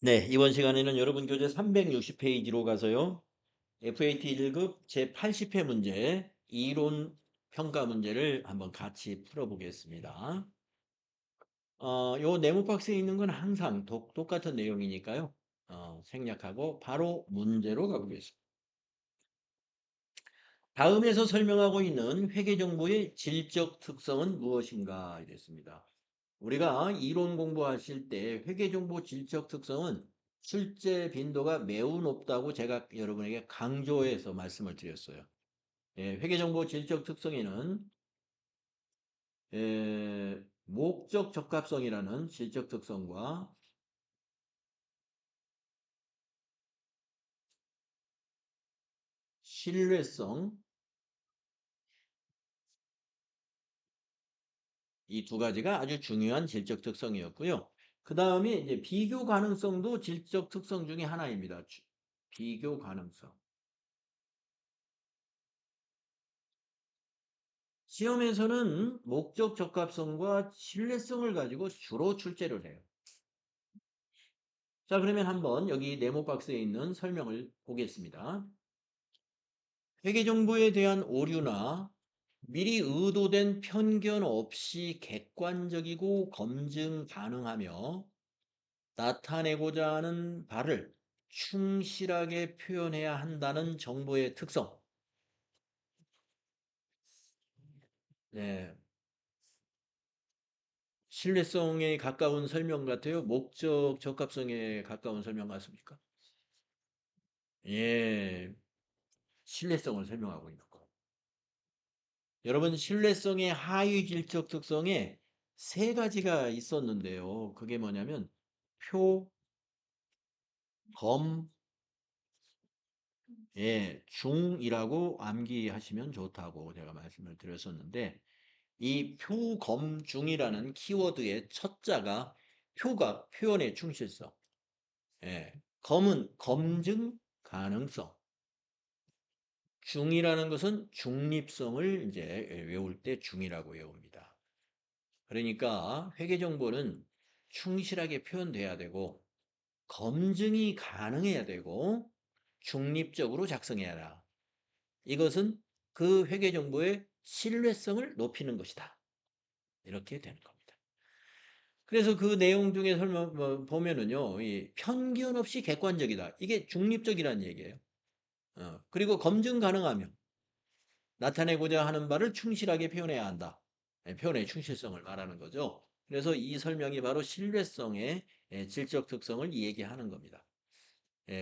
네, 이번 시간에는 여러분 교재 360페이지로 가서요. FAT 1급 제80회 문제, 이론 평가 문제를 한번 같이 풀어보겠습니다. 요 네모 박스에 있는 건 항상 똑같은 내용이니까요. 생략하고 바로 문제로 가보겠습니다. 다음에서 설명하고 있는 회계정보의 질적 특성은 무엇인가 이랬습니다. 우리가 이론 공부하실 때 회계정보 질적 특성은 출제 빈도가 매우 높다고 제가 여러분에게 강조해서 말씀을 드렸어요. 회계정보 질적 특성에는 목적 적합성이라는 질적 특성과 신뢰성, 이 두 가지가 아주 중요한 질적 특성이었고요. 그 다음에 이제 비교 가능성도 질적 특성 중에 하나입니다. 비교 가능성. 시험에서는 목적 적합성과 신뢰성을 가지고 주로 출제를 해요. 자, 그러면 한번 여기 네모 박스에 있는 설명을 보겠습니다. 회계정보에 대한 오류나 미리 의도된 편견 없이 객관적이고 검증 가능하며 나타내고자 하는 바를 충실하게 표현해야 한다는 정보의 특성. 네, 신뢰성에 가까운 설명 같아요? 목적 적합성에 가까운 설명 같습니까? 예, 신뢰성을 설명하고 있는 거. 여러분, 신뢰성의 하위 질적 특성에 세 가지가 있었는데요. 그게 뭐냐면 표, 검, 중이라고 암기하시면 좋다고 제가 말씀을 드렸었는데 이 표, 검, 중이라는 키워드의 첫 자가 표가 표현의 충실성, 검은 검증 가능성, 중이라는 것은 중립성을 이제 외울 때 중이라고 외웁니다. 그러니까 회계 정보는 충실하게 표현돼야 되고 검증이 가능해야 되고 중립적으로 작성해야 한다. 이것은 그 회계 정보의 신뢰성을 높이는 것이다. 이렇게 되는 겁니다. 그래서 그 내용 중에 설명 보면은요, 이 편견 없이 객관적이다. 이게 중립적이라는 얘기예요. 그리고 검증 가능하며 나타내고자 하는 바를 충실하게 표현해야 한다. 표현의 충실성을 말하는 거죠. 그래서 이 설명이 바로 신뢰성의 질적 특성을 얘기하는 겁니다.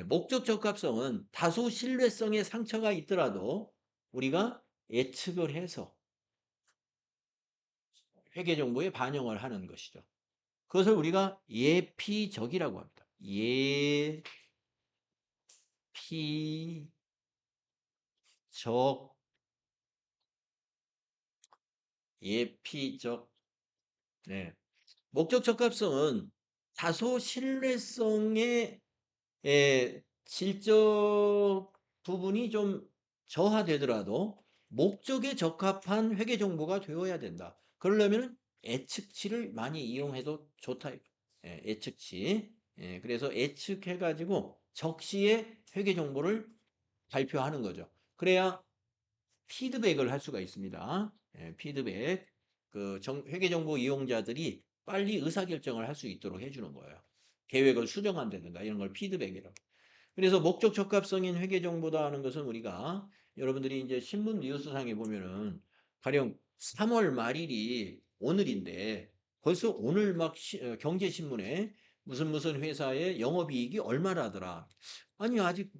목적 적합성은 다소 신뢰성에 상처가 있더라도 우리가 예측을 해서 회계 정보에 반영을 하는 것이죠. 그것을 우리가 예피적이라고 합니다. 예피적, 예피적. 네. 목적 적합성은 다소 신뢰성의 질적 부분이 좀 저하되더라도 목적에 적합한 회계 정보가 되어야 된다. 그러려면 예측치를 많이 이용해도 좋다. 예측치. 그래서 예측해가지고 적시에 회계 정보를 발표하는 거죠. 그래야 피드백을 할 수가 있습니다. 피드백. 그 회계정보 이용자들이 빨리 의사결정을 할 수 있도록 해주는 거예요. 계획을 수정한다든가 이런 걸 피드백이라고. 그래서 목적 적합성인 회계정보다 하는 것은 우리가 여러분들이 이제 신문 뉴스상에 보면은 가령 3월 말일이 오늘인데 벌써 오늘 막 경제신문에 무슨 회사의 영업이익이 얼마라더라. 아니 아직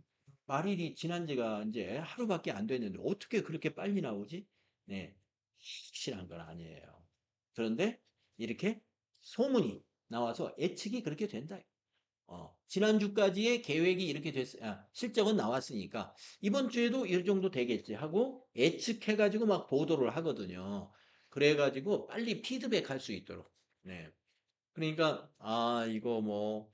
말일이 지난 지가 이제 하루밖에 안 됐는데 어떻게 그렇게 빨리 나오지? 네, 확실한 건 아니에요. 그런데 이렇게 소문이 나와서 예측이 그렇게 된다. 지난주까지의 계획이 이렇게 실적은 나왔으니까 이번 주에도 이 정도 되겠지 하고 예측해가지고 막 보도를 하거든요. 그래가지고 빨리 피드백 할 수 있도록. 네. 그러니까, 이거 뭐,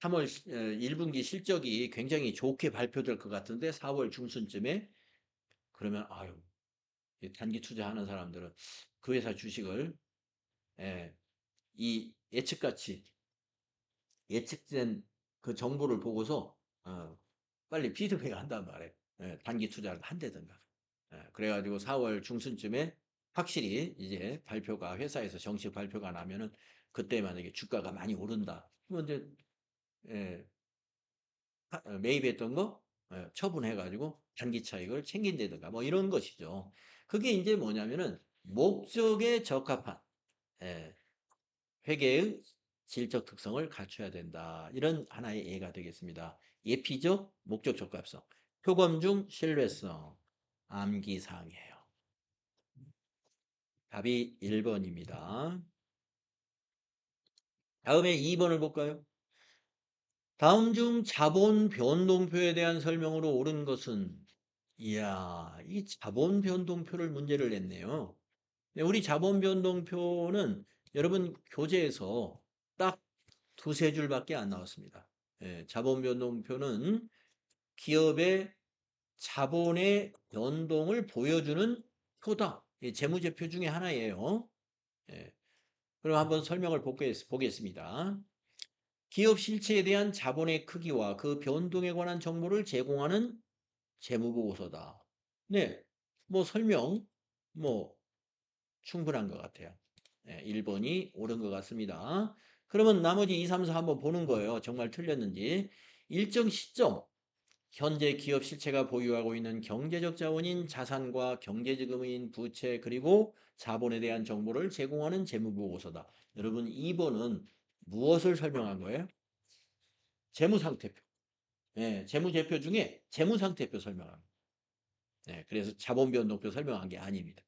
3월 1분기 실적이 굉장히 좋게 발표될 것 같은데 4월 중순쯤에 그러면 아유 이 단기 투자하는 사람들은 그 회사 주식을 이 예측같이 예측된 그 정보를 보고서 빨리 피드백 한단 말이에요. 예, 단기 투자를 한다든가. 예, 그래가지고 4월 중순쯤에 확실히 이제 발표가 회사에서 정식 발표가 나면은 그때 만약에 주가가 많이 오른다. 그러면 이제 예, 매입했던 거 처분해가지고 단기 차익을 챙긴다든가 뭐 이런 것이죠. 그게 이제 뭐냐면은 목적에 적합한 예, 회계의 질적 특성을 갖춰야 된다. 이런 하나의 예가 되겠습니다. 예피적, 목적 적합성, 표검 중 신뢰성, 암기사항이에요. 답이 1번입니다. 다음에 2번을 볼까요? 다음 중 자본 변동표에 대한 설명으로 옳은 것은 이야, 이 자본 변동표를 문제를 냈네요. 네, 우리 자본 변동표는 여러분 교재에서 딱 두세 줄밖에 안 나왔습니다. 예, 자본 변동표는 기업의 자본의 변동을 보여주는 표다. 예, 재무제표 중에 하나예요. 예, 그럼 한번 설명을 보겠습니다. 기업 실체에 대한 자본의 크기와 그 변동에 관한 정보를 제공하는 재무보고서다. 네, 뭐 설명 뭐 충분한 것 같아요. 네, 1번이 옳은 것 같습니다. 그러면 나머지 2, 3, 4 한번 보는 거예요. 정말 틀렸는지. 일정 시점 현재 기업 실체가 보유하고 있는 경제적 자원인 자산과 경제지금인 부채 그리고 자본에 대한 정보를 제공하는 재무보고서다. 여러분 2번은 무엇을 설명한 거예요? 재무상태표. 네, 재무제표 중에 재무상태표 설명한 거예요. 네, 그래서 자본변동표 설명한 게 아닙니다.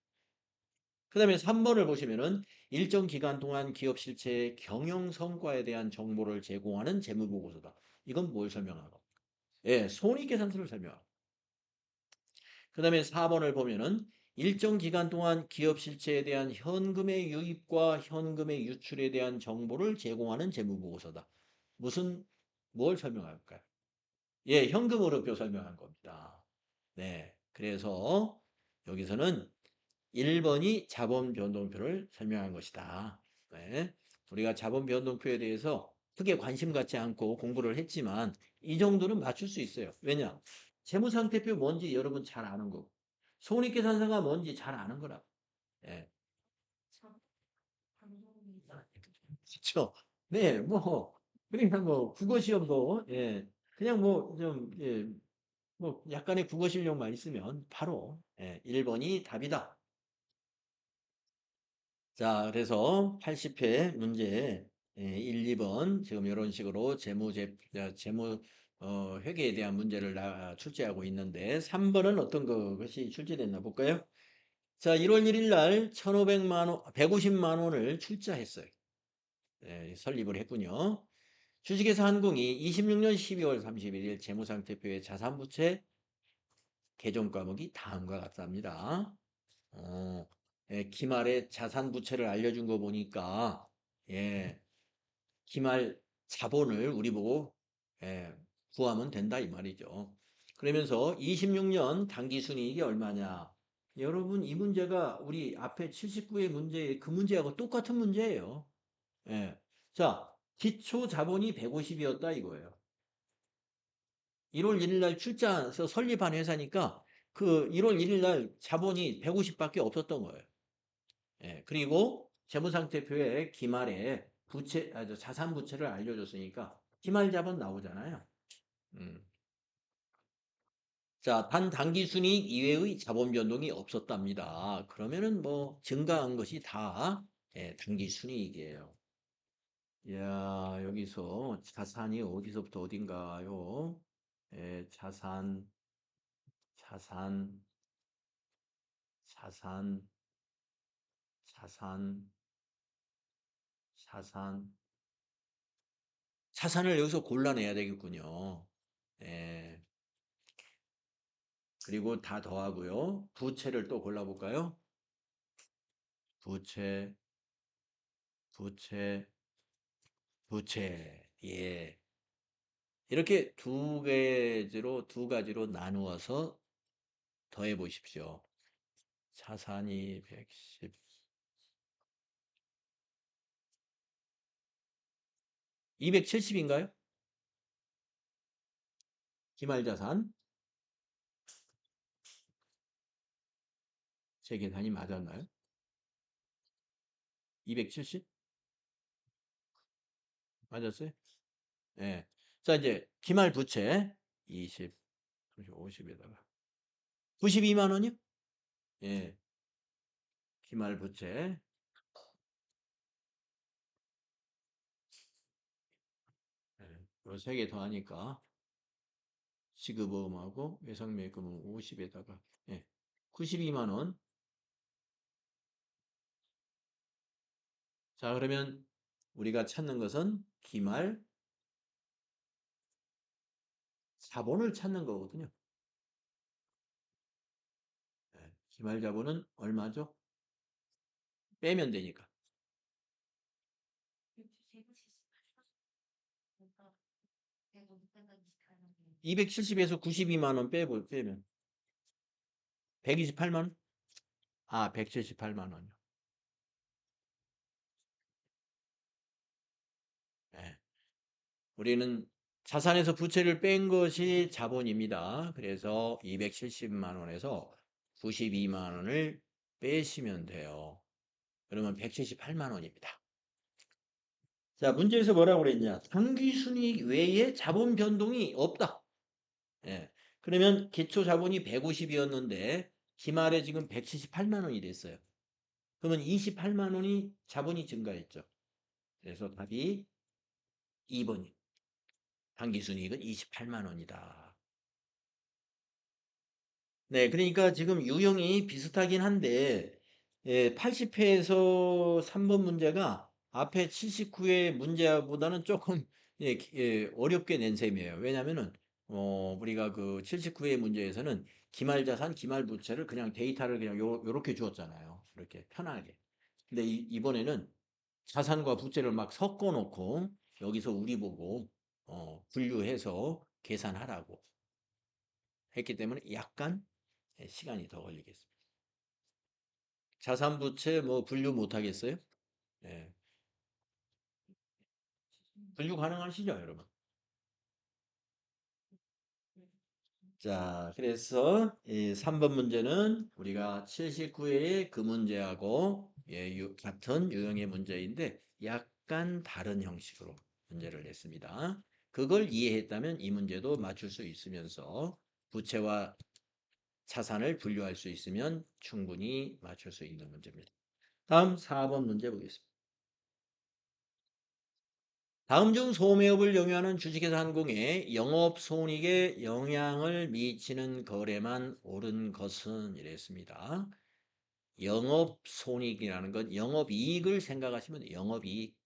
그 다음에 3번을 보시면은 일정 기간 동안 기업 실체의 경영 성과에 대한 정보를 제공하는 재무보고서다. 이건 뭘 설명하는 겁니까? 예, 손익계산서를 설명하고. 그 다음에 4번을 보면은 일정 기간 동안 기업 실체에 대한 현금의 유입과 현금의 유출에 대한 정보를 제공하는 재무보고서다. 무슨, 뭘 설명할까요? 예, 현금흐름표 설명한 겁니다. 네, 그래서 여기서는 1번이 자본 변동표를 설명한 것이다. 네. 우리가 자본 변동표에 대해서 크게 관심 갖지 않고 공부를 했지만 이 정도는 맞출 수 있어요. 왜냐? 재무상태표 뭔지 여러분 잘 아는 거고 손익계산서가 뭔지 잘 아는 거라. 예. 그렇죠. 네, 뭐 그러니까 뭐 국어 시험도 예. 그냥 뭐 좀 예. 뭐 약간의 국어 실력만 있으면 바로 예, 1번이 답이다. 자, 그래서 80회 문제 1, 2번 지금 이런 식으로 재무 회계에 대한 문제를 출제하고 있는데 3번은 어떤 것이 출제됐나 볼까요? 자, 1월 1일 날 1,500만 원, 150만 원을 출자했어요. 설립을 했군요. 주식회사 한국이 26년 12월 31일 재무상태표의 자산부채 개정 과목이 다음과 같답니다. 기말에 자산 부채를 알려준 거 보니까 예, 기말 자본을 우리 보고 예, 구하면 된다 이 말이죠. 그러면서 26년 당기순이익이 얼마냐? 여러분 이 문제가 우리 앞에 79의 문제 그 문제하고 똑같은 문제예요. 예. 자, 기초 자본이 150이었다 이거예요. 1월 1일 날 출자해서 설립한 회사니까 그 1월 1일 날 자본이 150밖에 없었던 거예요. 예, 그리고 재무상태표에 기말에 자산 부채를 알려줬으니까 기말 자본 나오잖아요. 음. 자, 단 당기 순이익 이외의 자본 변동이 없었답니다. 그러면은 뭐 증가한 것이 다 당기 순이익이에요. 이야, 여기서 자산이 어디서부터 어딘가요? 자산, 자산, 자산, 자산, 자산. 자산을 여기서 골라내야 되겠군요. 예. 그리고 다 더하고요. 부채를 또 골라볼까요? 부채, 부채, 부채. 예. 이렇게 두 가지로 나누어서 더해 보십시오. 자산이 110, 270인가요? 기말자산. 제 계산이 맞았나요? 270? 맞았어요? 예. 자, 이제 기말부채 20, 30, 50에다가 92만 원이요? 예. 기말부채. 예. 요세 개 더하니까 지급보험하고 외상매금은 50에다가 예. 92만 원. 자, 그러면 우리가 찾는 것은 기말 자본을 찾는 거거든요. 예. 기말 자본은 얼마죠? 빼면 되니까. 270에서 92만 원 빼면 128만 원? 아, 178만 원이요. 예. 우리는 자산에서 부채를 뺀 것이 자본입니다. 그래서 270만 원에서 92만 원을 빼시면 돼요. 그러면 178만 원입니다. 자, 문제에서 뭐라고 그랬냐? 당기순이익 외에 자본 변동이 없다. 예. 그러면 기초 자본이 150이었는데 기말에 지금 178만 원이 됐어요. 그러면 28만 원이 자본이 증가했죠. 그래서 답이 2번이. 당기순이익은 28만 원이다. 네, 그러니까 지금 유형이 비슷하긴 한데, 예, 80회에서 3번 문제가 앞에 79회 문제보다는 조금 어렵게 낸 셈이에요. 왜냐면은, 우리가 그 79회 문제에서는 기말자산, 기말부채를 그냥 데이터를 그냥 요렇게 주었잖아요. 이렇게 편하게. 근데 이번에는 자산과 부채를 막 섞어 놓고 여기서 우리 보고, 분류해서 계산하라고 했기 때문에 약간 시간이 더 걸리겠습니다. 자산 부채 뭐 분류 못 하겠어요? 예. 분류 가능하시죠, 여러분? 자, 그래서 이 3번 문제는 우리가 79회의 그 문제하고 같은 유형의 문제인데 약간 다른 형식으로 문제를 냈습니다. 그걸 이해했다면 이 문제도 맞출 수 있으면서 부채와 자산을 분류할 수 있으면 충분히 맞출 수 있는 문제입니다. 다음 4번 문제 보겠습니다. 다음 중 소매업을 영위하는 주식회사 항공의 영업손익에 영향을 미치는 거래만 옳은 것은 이랬습니다. 영업손익이라는 건 영업이익을 생각하시면 돼요. 영업이익.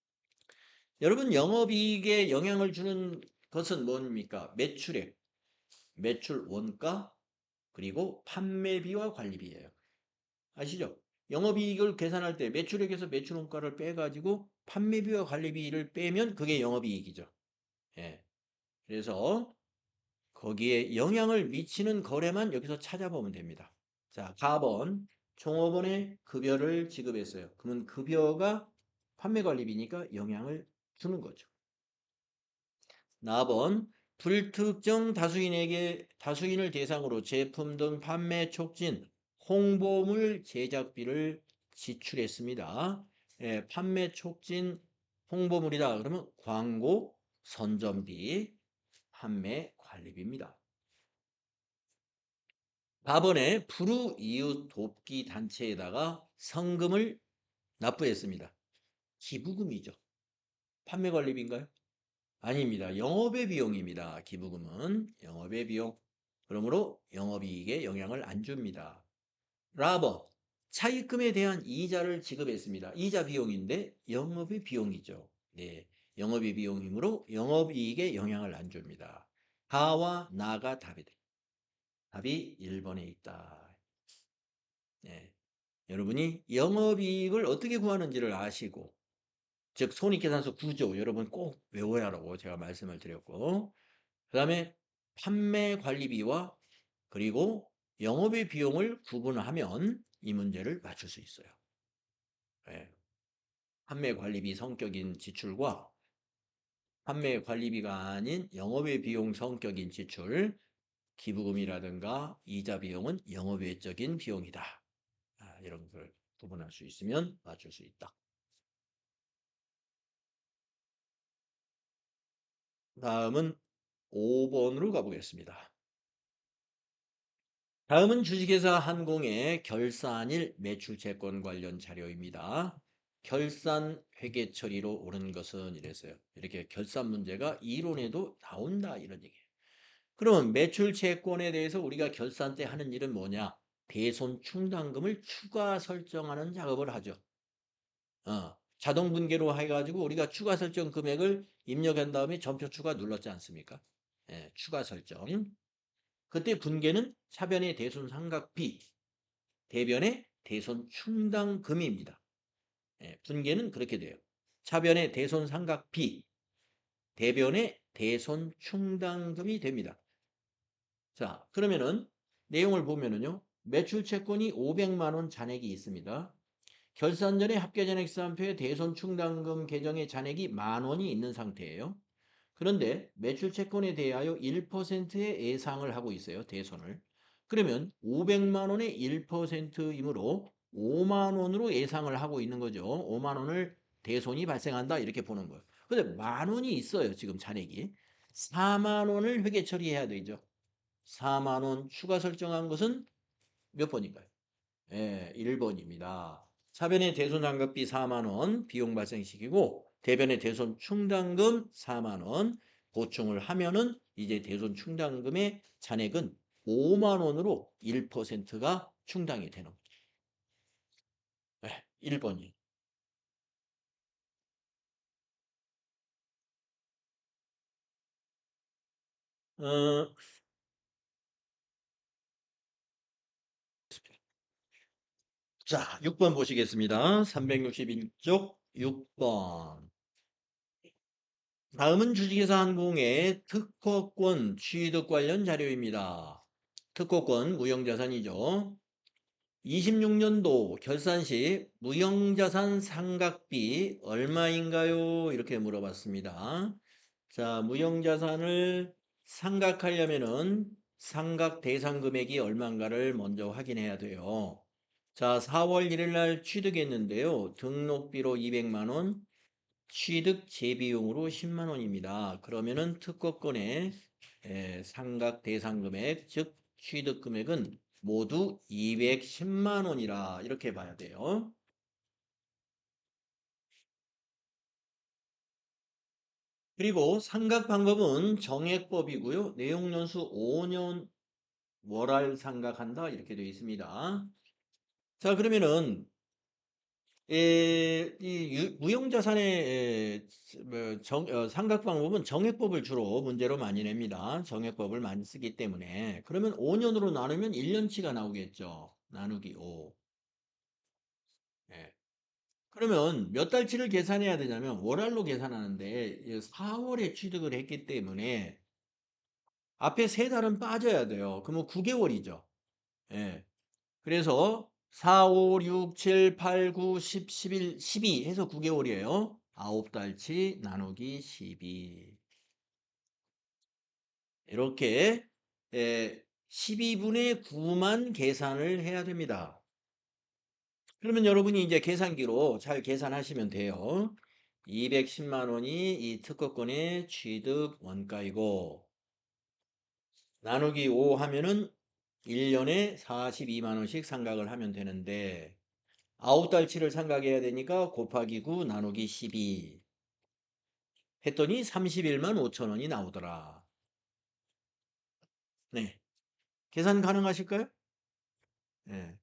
여러분 영업이익에 영향을 주는 것은 뭡니까? 매출액, 매출 원가, 그리고 판매비와 관리비예요. 아시죠? 영업이익을 계산할 때 매출액에서 매출원가를 빼가지고 판매비와 관리비를 빼면 그게 영업이익이죠. 예. 그래서 거기에 영향을 미치는 거래만 여기서 찾아보면 됩니다. 자, 4번 종업원의 급여를 지급했어요. 그러면 급여가 판매관리비니까 영향을 주는 거죠. 4번 불특정 다수인을 대상으로 제품 등 판매 촉진 홍보물 제작비를 지출했습니다. 예, 판매 촉진 홍보물이다. 그러면 광고 선전비 판매 관리비입니다. 4번에 불우이웃 돕기 단체에다가 성금을 납부했습니다. 기부금이죠. 판매 관리비인가요? 아닙니다. 영업의 비용입니다. 기부금은 영업의 비용. 그러므로 영업이익에 영향을 안 줍니다. 라번 차입금에 대한 이자를 지급했습니다. 이자 비용인데 영업의 비용이죠. 네, 영업의 비용이므로 영업이익에 영향을 안 줍니다. 가와 나가 답이 돼. 답이 1번에 있다. 네. 여러분이 영업이익을 어떻게 구하는지를 아시고 즉 손익계산서 구조 여러분 꼭 외워야 하라고 제가 말씀을 드렸고 그 다음에 판매관리비와 그리고 영업의 비용을 구분하면 이 문제를 맞출 수 있어요. 네. 판매관리비 성격인 지출과 판매관리비가 아닌 영업의 비용 성격인 지출 기부금이라든가 이자 비용은 영업외적인 비용이다. 이런 걸 구분할 수 있으면 맞출 수 있다. 다음은 5번으로 가보겠습니다. 다음은 주식회사 한공의 결산일 매출채권 관련 자료입니다. 결산 회계 처리로 옳은 것은 이랬어요. 이렇게 결산 문제가 이론에도 나온다 이런 얘기예요. 그러면 매출채권에 대해서 우리가 결산 때 하는 일은 뭐냐? 대손 충당금을 추가 설정하는 작업을 하죠. 자동 분계로 해가지고 우리가 추가 설정 금액을 입력한 다음에 점표 추가 눌렀지 않습니까? 예, 추가 설정. 그때 분계는 차변의 대손 상각비, 대변의 대손 충당금입니다. 예, 분계는 그렇게 돼요. 차변의 대손 상각비, 대변의 대손 충당금이 됩니다. 자, 그러면은 내용을 보면은요. 매출 채권이 500만 원 잔액이 있습니다. 결산 전에 합계잔액사항표에 대손 충당금 계정의 잔액이 10,000원이 있는 상태예요. 그런데 매출 채권에 대하여 1%의 예상을 하고 있어요. 대손을. 그러면 500만 원의 1%이므로 5만 원으로 예상을 하고 있는 거죠. 5만 원을 대손이 발생한다 이렇게 보는 거예요. 근데 만 원이 있어요. 지금 잔액이. 4만 원을 회계 처리해야 되죠. 4만 원 추가 설정한 것은 몇 번인가요? 예, 1번입니다. 차변의 대손 장갑비 4만 원 비용 발생시키고 대변의 대손 충당금 4만 원 보충을 하면은 이제 대손 충당금의 잔액은 5만 원으로 1%가 충당이 되는 거죠. 예, 1번이. 어, 자, 6번 보시겠습니다. 361쪽 6번. 다음은 주식회사 항공의 특허권 취득 관련 자료입니다. 특허권 무형자산이죠. 26년도 결산 시 무형자산 상각비 얼마인가요? 이렇게 물어봤습니다. 자, 무형자산을 상각하려면은 상각 대상 금액이 얼마인가를 먼저 확인해야 돼요. 자, 4월 1일 날 취득했는데요. 등록비로 200만 원, 취득 재비용으로 10만 원입니다. 그러면은 특허권의 상각 대상 금액, 즉 취득 금액은 모두 210만 원이라 이렇게 봐야 돼요. 그리고 상각 방법은 정액법이고요. 내용 연수 5년 월할 상각한다 이렇게 되어 있습니다. 자, 그러면은 무형자산의 상각 방법은 정액법을 주로 문제로 많이 냅니다. 정액법을 많이 쓰기 때문에. 그러면 5년으로 나누면 1년치가 나오겠죠. 나누기 5. 예. 그러면 몇 달치를 계산해야 되냐면 월할로 계산하는데 4월에 취득을 했기 때문에 앞에 3달은 빠져야 돼요. 그러면 9개월이죠. 예. 그래서 4, 5, 6, 7, 8, 9, 10, 11, 12 해서 9개월이에요. 9달치 나누기 12. 이렇게 12분의 9만 계산을 해야 됩니다. 그러면 여러분이 이제 계산기로 잘 계산하시면 돼요. 210만 원이 이 특허권의 취득 원가이고 나누기 5 하면은 1년에 42만 원씩 상각을 하면 되는데 9달치를 상각해야 되니까 곱하기 9 나누기 12 했더니 31만 5천 원이 나오더라. 네. 계산 가능하실까요? 네.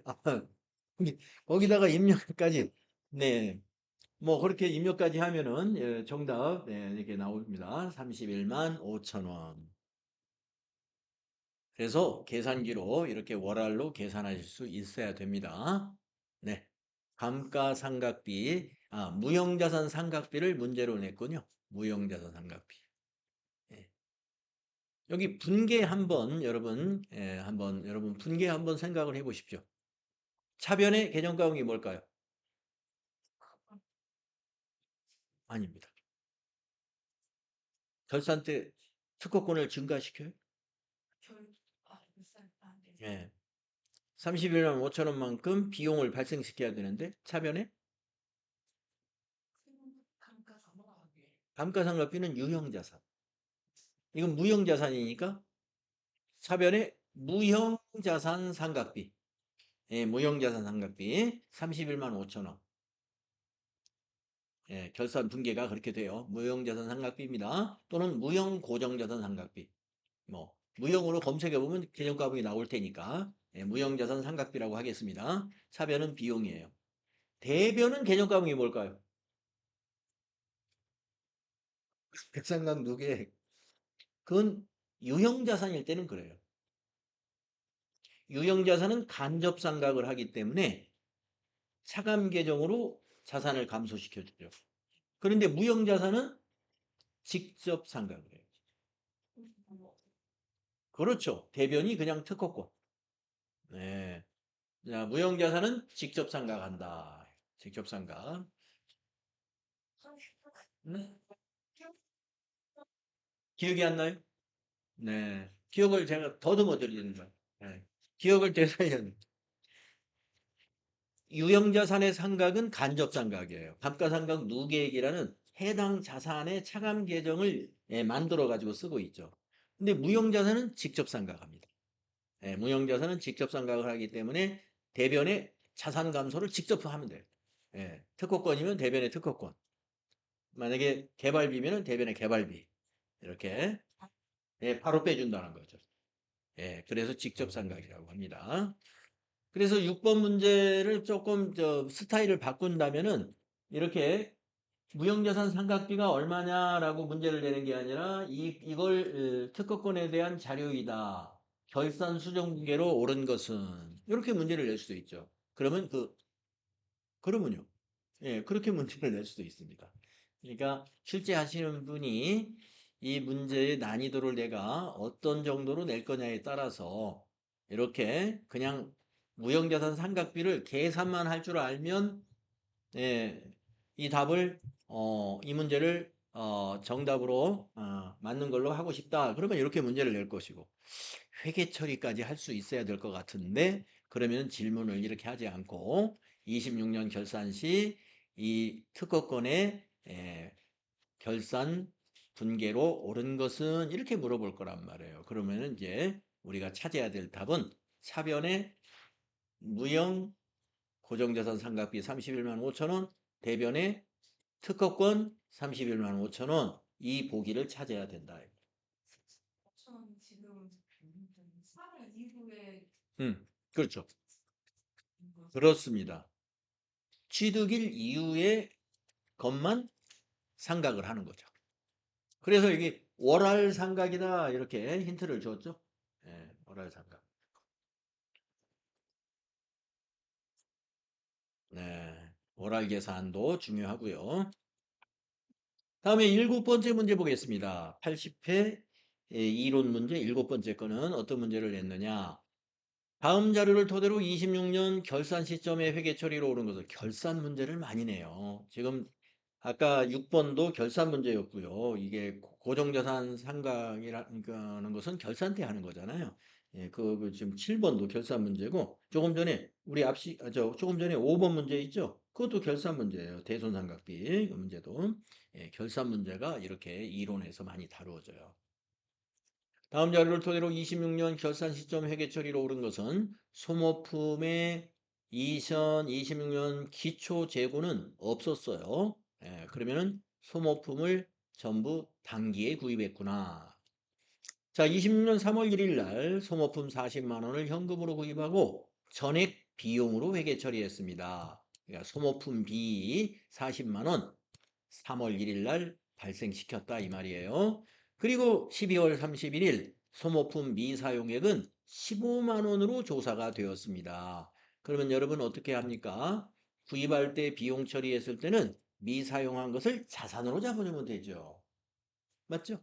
아, 거기다가 입력까지 네. 뭐 그렇게 입력까지 하면은 정답 이렇게 나옵니다. 31만 5천 원. 그래서 계산기로 이렇게 월할로 계산하실 수 있어야 됩니다. 네. 감가상각비, 무형자산 상각비를 문제로 냈군요. 무형자산 상각비. 예. 여기 분계 한번 여러분, 한번 여러분 분계 한번 생각을 해보십시오. 차변의 개정가액이 뭘까요? 아닙니다. 결산 때 특허권을 증가시켜요? 예. 31만 5천 원만큼 비용을 발생시켜야 되는데 차변에 감가상각비는 유형자산. 이건 무형자산이니까 차변에 무형자산 상각비. 예, 무형자산 상각비 31만 5천 원. 예, 결산 분계가 그렇게 돼요. 무형자산 상각비입니다. 또는 무형고정자산 상각비. 뭐 무형으로 검색해 보면 개념과목이 나올 테니까 예, 무형자산 상각비라고 하겠습니다. 차변은 비용이에요. 대변은 개념과목이 뭘까요? 백상각 누계. 그건 유형자산일 때는 그래요. 유형자산은 간접상각을 하기 때문에 차감 계정으로 자산을 감소시켜주죠. 그런데 무형자산은 직접 상각을 해요. 그렇죠. 대변이 그냥 특허권. 네. 자, 무형자산은 직접 상각한다. 직접 상각. 네. 기억이 안 나요? 네. 기억을 제가 더듬어 드리는 거예요. 네. 기억을 되살려. 유형자산의 상각은 간접상각이에요. 감가상각 누계액이라는 해당 자산의 차감 계정을 만들어 가지고 쓰고 있죠. 근데 무형자산은 직접 상각합니다. 예, 무형자산은 직접 상각을 하기 때문에 대변의 자산 감소를 직접 하면 돼요. 예, 특허권이면 대변의 특허권. 만약에 개발비면 대변의 개발비. 이렇게 예, 바로 빼준다는 거죠. 예, 그래서 직접 상각이라고 합니다. 그래서 6번 문제를 조금 스타일을 바꾼다면은 이렇게 무형자산 상각비가 얼마냐라고 문제를 내는 게 아니라 이걸 특허권에 대한 자료이다. 결산 수정계로 옳은 것은 이렇게 문제를 낼 수도 있죠. 그러면 그러면요. 예, 그렇게 문제를 낼 수도 있습니다. 그러니까 실제 하시는 분이 이 문제의 난이도를 내가 어떤 정도로 낼 거냐에 따라서 이렇게 그냥 무형자산 상각비를 계산만 할 줄 알면 예, 이 답을 이 문제를 정답으로 맞는 걸로 하고 싶다. 그러면 이렇게 문제를 낼 것이고 회계 처리까지 할 수 있어야 될 것 같은데 그러면 질문을 이렇게 하지 않고 26년 결산 시 이 특허권의 결산 분계로 옳은 것은 이렇게 물어볼 거란 말이에요. 그러면 이제 우리가 찾아야 될 답은 차변의 무형 고정자산 상각비 31만 5천 원, 대변의 특허권 31만 5천 원, 이 보기를 찾아야 된다. 그렇죠. 그렇습니다. 취득일 이후의 것만 상각을 하는 거죠. 그래서 이게 월할 상각이다 이렇게 힌트를 줬죠. 예, 월할 상각. 네, 월할 계산도 중요하고요. 다음에 일곱 번째 문제 보겠습니다. 80회 이론 문제 일곱 번째 거는 어떤 문제를 냈느냐. 다음 자료를 토대로 26년 결산 시점에 회계 처리로 오른 것을 결산 문제를 많이 내요. 지금 아까 6번도 결산 문제였고요. 이게 고정자산 상각이라는 것은 결산 때 하는 거잖아요. 예, 지금 7번도 결산 문제고 조금 전에 조금 전에 5번 문제 있죠? 그것도 결산 문제예요. 대손상각비 그 문제도 예, 결산 문제가 이렇게 이론에서 많이 다루어져요. 다음 자료를 토대로 26년 결산 시점 회계 처리로 오른 것은 소모품의 2026년 기초 재고는 없었어요. 예, 그러면은 소모품을 전부 단기에 구입했구나. 자, 26년 3월 1일 날 소모품 40만 원을 현금으로 구입하고 전액 비용으로 회계 처리했습니다. 그러니까 소모품 비 40만 원 3월 1일 날 발생시켰다 이 말이에요. 그리고 12월 31일 소모품 미사용액은 15만 원으로 조사가 되었습니다. 그러면 여러분 어떻게 합니까? 구입할 때 비용 처리했을 때는 미사용한 것을 자산으로 잡아주면 되죠. 맞죠?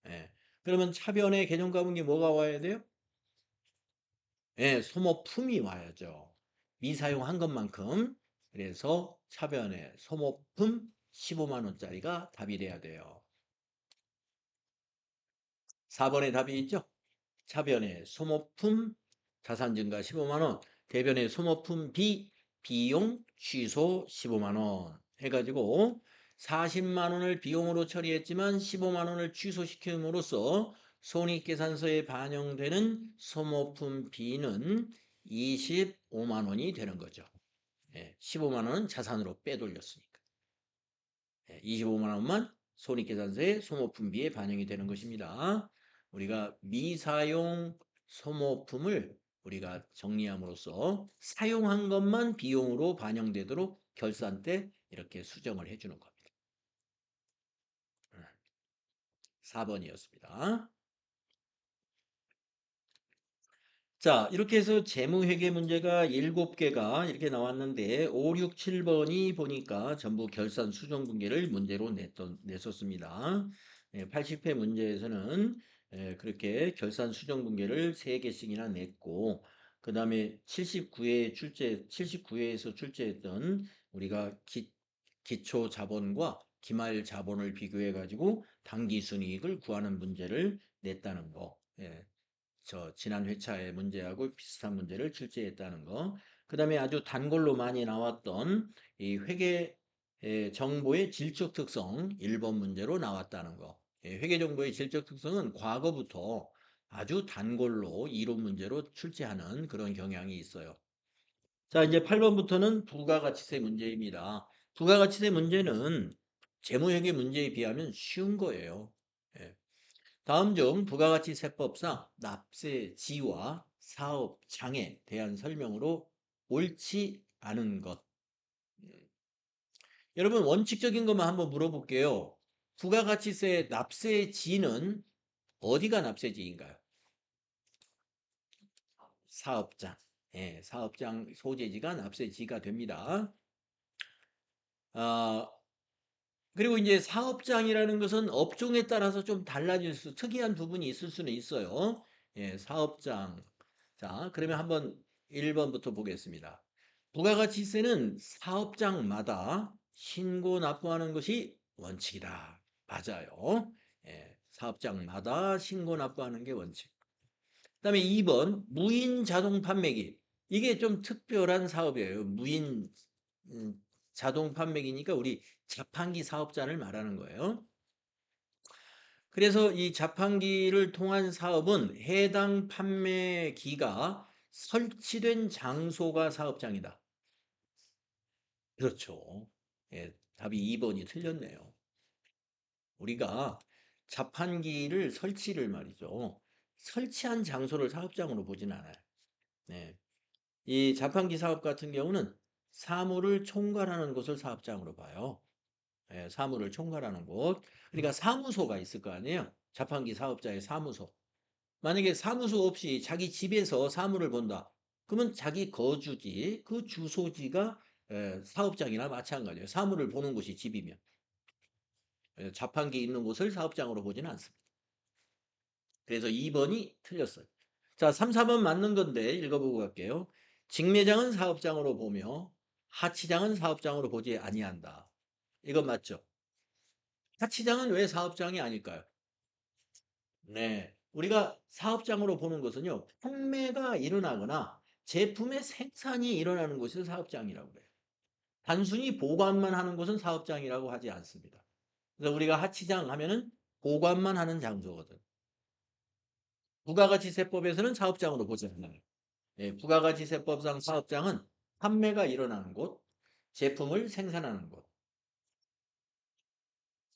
예. 그러면 차변의 개념과목이 뭐가 와야 돼요? 예, 소모품이 와야죠. 미사용한 것만큼. 그래서 차변에 소모품 15만 원짜리가 답이 돼야 돼요. 4번에 답이 있죠? 차변에 소모품 자산 증가 15만 원, 대변에 소모품 B 비용 취소 15만 원 해가지고 40만 원을 비용으로 처리했지만 15만 원을 취소시킴으로써 손익계산서에 반영되는 소모품 B는 25만 원이 되는 거죠. 15만 원은 자산으로 빼돌렸으니까. 25만 원만 손익계산서에 소모품비에 반영이 되는 것입니다. 우리가 미사용 소모품을 우리가 정리함으로써 사용한 것만 비용으로 반영되도록 결산 때 이렇게 수정을 해주는 겁니다. 4번이었습니다. 자, 이렇게 해서 재무회계 문제가 7개가 이렇게 나왔는데 5, 6, 7번이 보니까 전부 결산 수정 분계를 문제로 냈었습니다. 80회 문제에서는 그렇게 결산 수정 분계를 3개씩이나 냈고 그 다음에 79회에서 출제했던 우리가 기초 자본과 기말 자본을 비교해 가지고 당기순이익을 구하는 문제를 냈다는 거. 지난 회차의 문제하고 비슷한 문제를 출제했다는 거. 그 다음에 아주 단골로 많이 나왔던 이 회계 정보의 질적 특성 1번 문제로 나왔다는 거. 회계 정보의 질적 특성은 과거부터 아주 단골로 이론 문제로 출제하는 그런 경향이 있어요. 자, 이제 8번부터는 부가가치세 문제입니다. 부가가치세 문제는 재무회계 문제에 비하면 쉬운 거예요. 예. 다음 중 부가가치세법상 납세지와 사업장에 대한 설명으로 옳지 않은 것. 여러분 원칙적인 것만 한번 물어볼게요. 부가가치세 납세지는 어디가 납세지인가요? 사업장. 사업장 소재지가 납세지가 됩니다. 아, 그리고 이제 사업장이라는 것은 업종에 따라서 좀 특이한 부분이 있을 수는 있어요. 사업장. 자, 그러면 한번 1번부터 보겠습니다. 부가가치세는 사업장마다 신고 납부하는 것이 원칙이다. 맞아요. 사업장마다 신고 납부하는 게 원칙. 그 다음에 2번, 무인 자동 판매기. 이게 좀 특별한 사업이에요. 무인 자동 판매기니까 우리 자판기 사업자를 말하는 거예요. 그래서 이 자판기를 통한 사업은 해당 판매기가 설치된 장소가 사업장이다. 그렇죠. 답이 2번이 틀렸네요. 우리가 자판기를 설치를 말이죠. 설치한 장소를 사업장으로 보진 않아요. 네. 이 자판기 사업 같은 경우는 사물을 총괄하는 곳을 사업장으로 봐요. 사물을 총괄하는 곳. 그러니까 사무소가 있을 거 아니에요. 자판기 사업자의 사무소. 만약에 사무소 없이 자기 집에서 사물을 본다. 그러면 자기 거주지, 그 주소지가 사업장이나 마찬가지예요. 사물을 보는 곳이 집이면. 자판기 있는 곳을 사업장으로 보지는 않습니다. 그래서 2번이 틀렸어요. 자, 3, 4번 맞는 건데 읽어보고 갈게요. 직매장은 사업장으로 보며 하치장은 사업장으로 보지 아니한다. 이건 맞죠? 하치장은 왜 사업장이 아닐까요? 네. 우리가 사업장으로 보는 것은요, 판매가 일어나거나 제품의 생산이 일어나는 곳을 사업장이라고 해요. 단순히 보관만 하는 곳은 사업장이라고 하지 않습니다. 그래서 우리가 하치장 하면은 보관만 하는 장소거든. 부가가치세법에서는 사업장으로 보지 않아요. 부가가치세법상 사업장은 판매가 일어나는 곳, 제품을 생산하는 곳.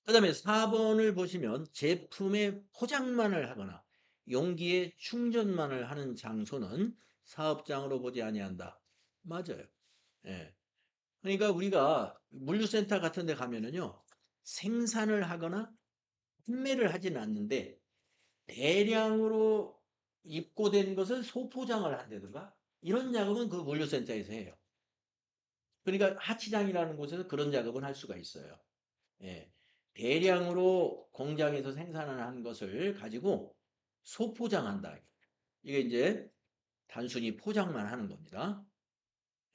그 다음에 4번을 보시면 제품의 포장만을 하거나 용기에 충전만을 하는 장소는 사업장으로 보지 아니한다. 맞아요. 예. 그러니까 우리가 물류센터 같은 데 가면은요. 생산을 하거나 판매를 하지는 않는데 대량으로 입고된 것을 소포장을 한다든가 이런 작업은 그 물류센터에서 해요. 그러니까 하치장이라는 곳에서 그런 작업은 할 수가 있어요. 예. 대량으로 공장에서 생산을 한 것을 가지고 소포장한다. 이게 이제 단순히 포장만 하는 겁니다.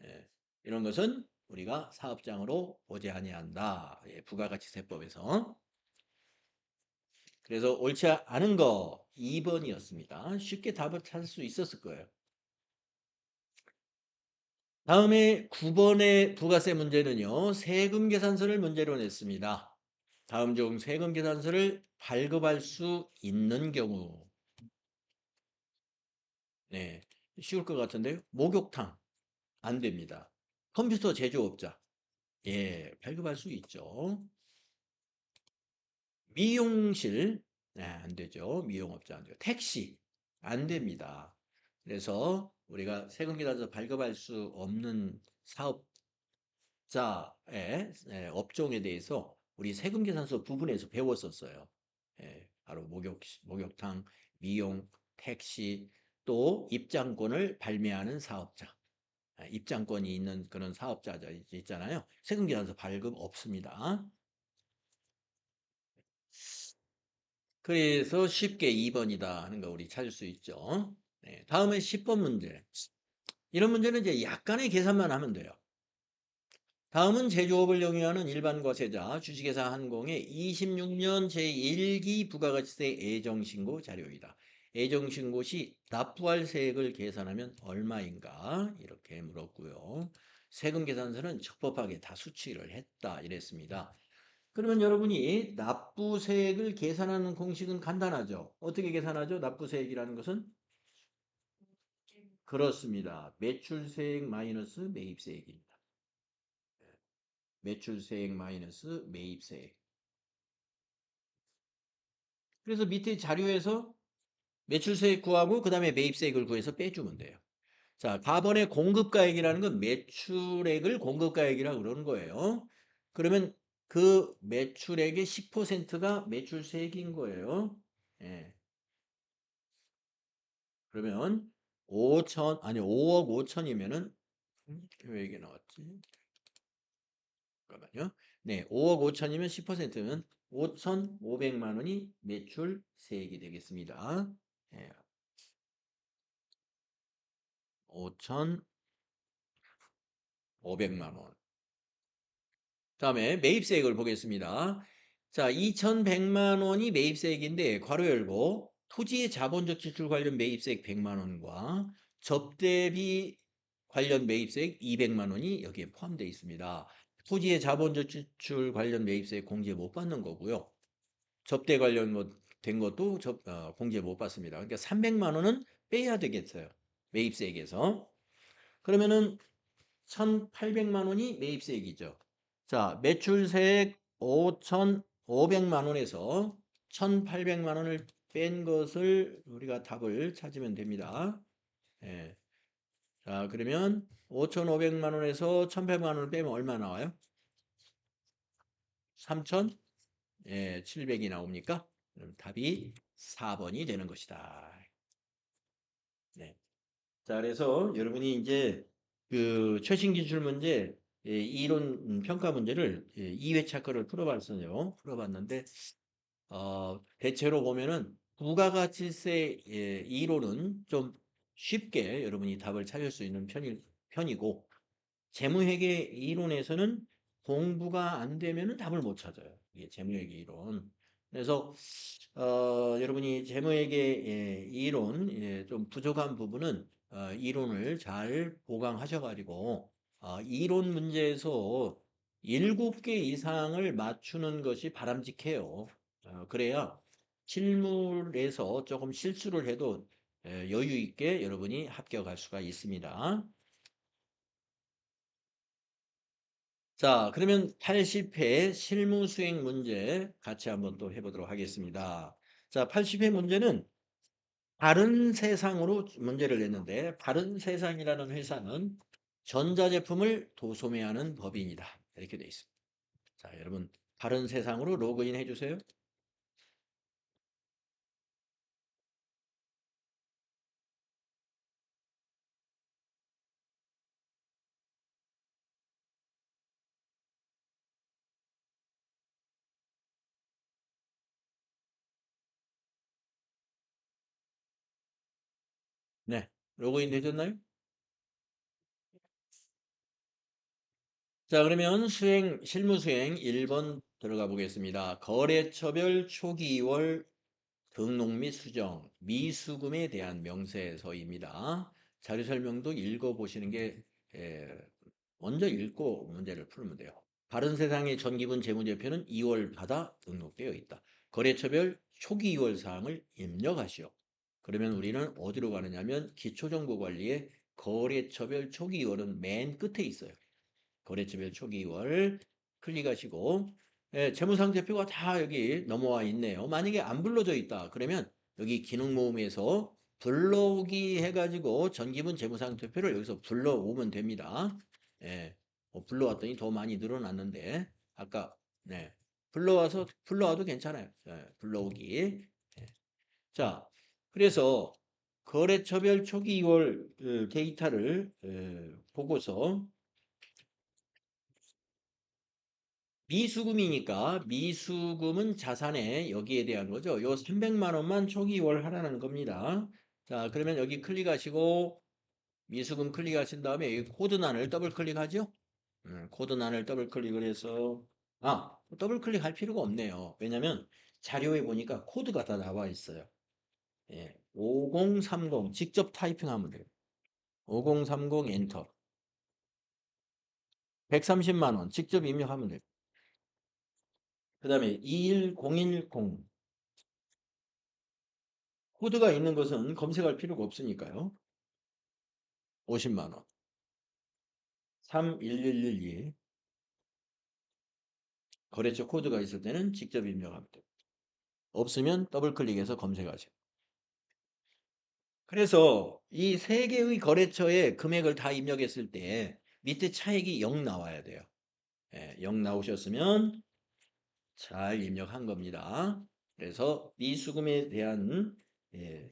예. 이런 것은 우리가 사업장으로 보지 아니한다. 부가가치세법에서. 그래서 옳지 않은 거 2번이었습니다. 쉽게 답을 찾을 수 있었을 거예요. 다음에 9번의 부가세 문제는요. 세금 계산서를 문제로 냈습니다. 다음 중 세금 계산서를 발급할 수 있는 경우. 네, 쉬울 것 같은데요. 목욕탕 안 됩니다. 컴퓨터 제조업자 예, 발급할 수 있죠. 미용실 안 되죠. 미용업자 안 돼요. 택시 안 됩니다. 그래서 우리가 세금 계산서 발급할 수 없는 사업자의 업종에 대해서 우리 세금 계산서 부분에서 배웠었어요. 예, 바로 목욕탕, 미용, 택시, 또 입장권을 발매하는 사업자. 입장권이 있는 그런 사업자 있잖아요. 세금 계산서 발급 없습니다. 그래서 쉽게 2번이다 하는 거 우리 찾을 수 있죠. 네, 다음에 10번 문제. 이런 문제는 이제 약간의 계산만 하면 돼요. 다음은 제조업을 영위하는 일반 과세자 주식회사 한공의 26년 제1기 부가가치세 애정신고 자료이다. 애정신고 시 납부할 세액을 계산하면 얼마인가? 이렇게 물었고요. 세금 계산서는 적법하게 다 수치를 했다 이랬습니다. 그러면 여러분이 납부세액을 계산하는 공식은 간단하죠. 어떻게 계산하죠? 납부세액이라는 것은 그렇습니다. 매출세액 마이너스 매입세액입니다. 매출세액 마이너스 매입세액. 그래서 밑에 자료에서 매출세액 구하고 그 다음에 매입세액을 구해서 빼주면 돼요. 자, 4번의 공급가액이라는 건 매출액을 공급가액이라고 그러는 거예요. 그러면 그 매출액의 10%가 매출세액인 거예요. 예. 그러면 5천 아니 5억 5천이면은 왜 이게 나왔지? 잠깐만요. 네, 5억 5천이면 10%면 5,500만 원이 매출세액이 되겠습니다. 예, 5,500만 원. 다음에 매입세액을 보겠습니다. 자, 2,100만 원이 매입세액인데 괄호 열고 토지의 자본적 지출 관련 매입세액 100만 원과 접대비 관련 매입세액 200만 원이 여기에 포함되어 있습니다. 토지의 자본적 지출 관련 매입세액 공제 못 받는 거고요. 접대 관련 된 것도 공제 못 받습니다. 그러니까 300만 원은 빼야 되겠어요. 매입세액에서. 그러면은 1,800만 원이 매입세액이죠. 자, 매출세액 5,500만 원에서 1,800만 원을 뺀 것을 우리가 답을 찾으면 됩니다. 예. 자, 그러면 5,500만 원에서 1,800만 원을 빼면 얼마 나와요? 3,000? 예, 700이 나옵니까? 그럼 답이 4번이 되는 것이다. 네. 자, 그래서 여러분이 이제 그 최신 기출 문제 이론 평가 문제를 2회차 거를 풀어봤어요. 풀어봤는데 대체로 보면은 부가가치세 이론은 좀 쉽게 여러분이 답을 찾을 수 있는 편이고 재무회계 이론에서는 공부가 안 되면은 답을 못 찾아요. 이게 재무회계 이론. 그래서 여러분이 재무회계 이론 좀 부족한 부분은 이론을 잘 보강하셔가지고 이론 문제에서 7개 이상을 맞추는 것이 바람직해요. 그래야 실물에서 조금 실수를 해도 여유 있게 여러분이 합격할 수가 있습니다. 자, 그러면 80회 실무 수행 문제 같이 한번 또 해보도록 하겠습니다. 자, 80회 문제는 바른 세상으로 문제를 냈는데 바른 세상이라는 회사는 전자제품을 도소매하는 법인이다. 이렇게 돼 있습니다. 자, 여러분 바른 세상으로 로그인 해주세요. 네, 로그인 되셨나요? 자, 그러면 실무 수행 1번 들어가 보겠습니다. 거래처별 초기월 등록 및 수정, 미수금에 대한 명세서입니다. 자료 설명도 읽어보시는 게 먼저 읽고 문제를 풀면 돼요. 바른세상의 전기분 재무제표는 2월 받아 등록되어 있다. 거래처별 초기 2월 사항을 입력하시오. 그러면 우리는 어디로 가느냐면 기초정보관리에 거래처별 초기 2월은 맨 끝에 있어요. 거래처별 초기 2월 클릭하시고 재무상태표가 다 여기 넘어와 있네요. 만약에 안 불러져 있다 그러면 여기 기능 모음에서 불러오기 해가지고 전기분 재무상태표를 여기서 불러오면 됩니다. 예, 불러왔더니 더 많이 늘어났는데 아까 네, 불러와도 괜찮아요. 예, 불러오기. 예. 자, 그래서 거래처별 초기 2월 데이터를 보고서 미수금이니까 미수금은 자산에 여기에 대한 거죠. 요 300만 원만 초기 2월 하라는 겁니다. 자, 그러면 여기 클릭하시고 미수금 클릭하신 다음에 여기 코드란을 더블 클릭하죠. 코드란을 더블 클릭을 해서 더블 클릭할 필요가 없네요. 왜냐면 자료에 보니까 코드가 다 나와 있어요. 예, 5030 직접 타이핑하면 돼요. 5030 엔터. 130만 원 직접 입력하면 돼요. 그 다음에 21010 코드가 있는 것은 검색할 필요가 없으니까요. 50만 원. 31112 거래처 코드가 있을 때는 직접 입력하면 돼요. 없으면 더블 클릭해서 검색하세요. 그래서 이 세 개의 거래처의 금액을 다 입력했을 때 밑에 차액이 0 나와야 돼요. 0 나오셨으면 잘 입력한 겁니다. 그래서 미수금에 대한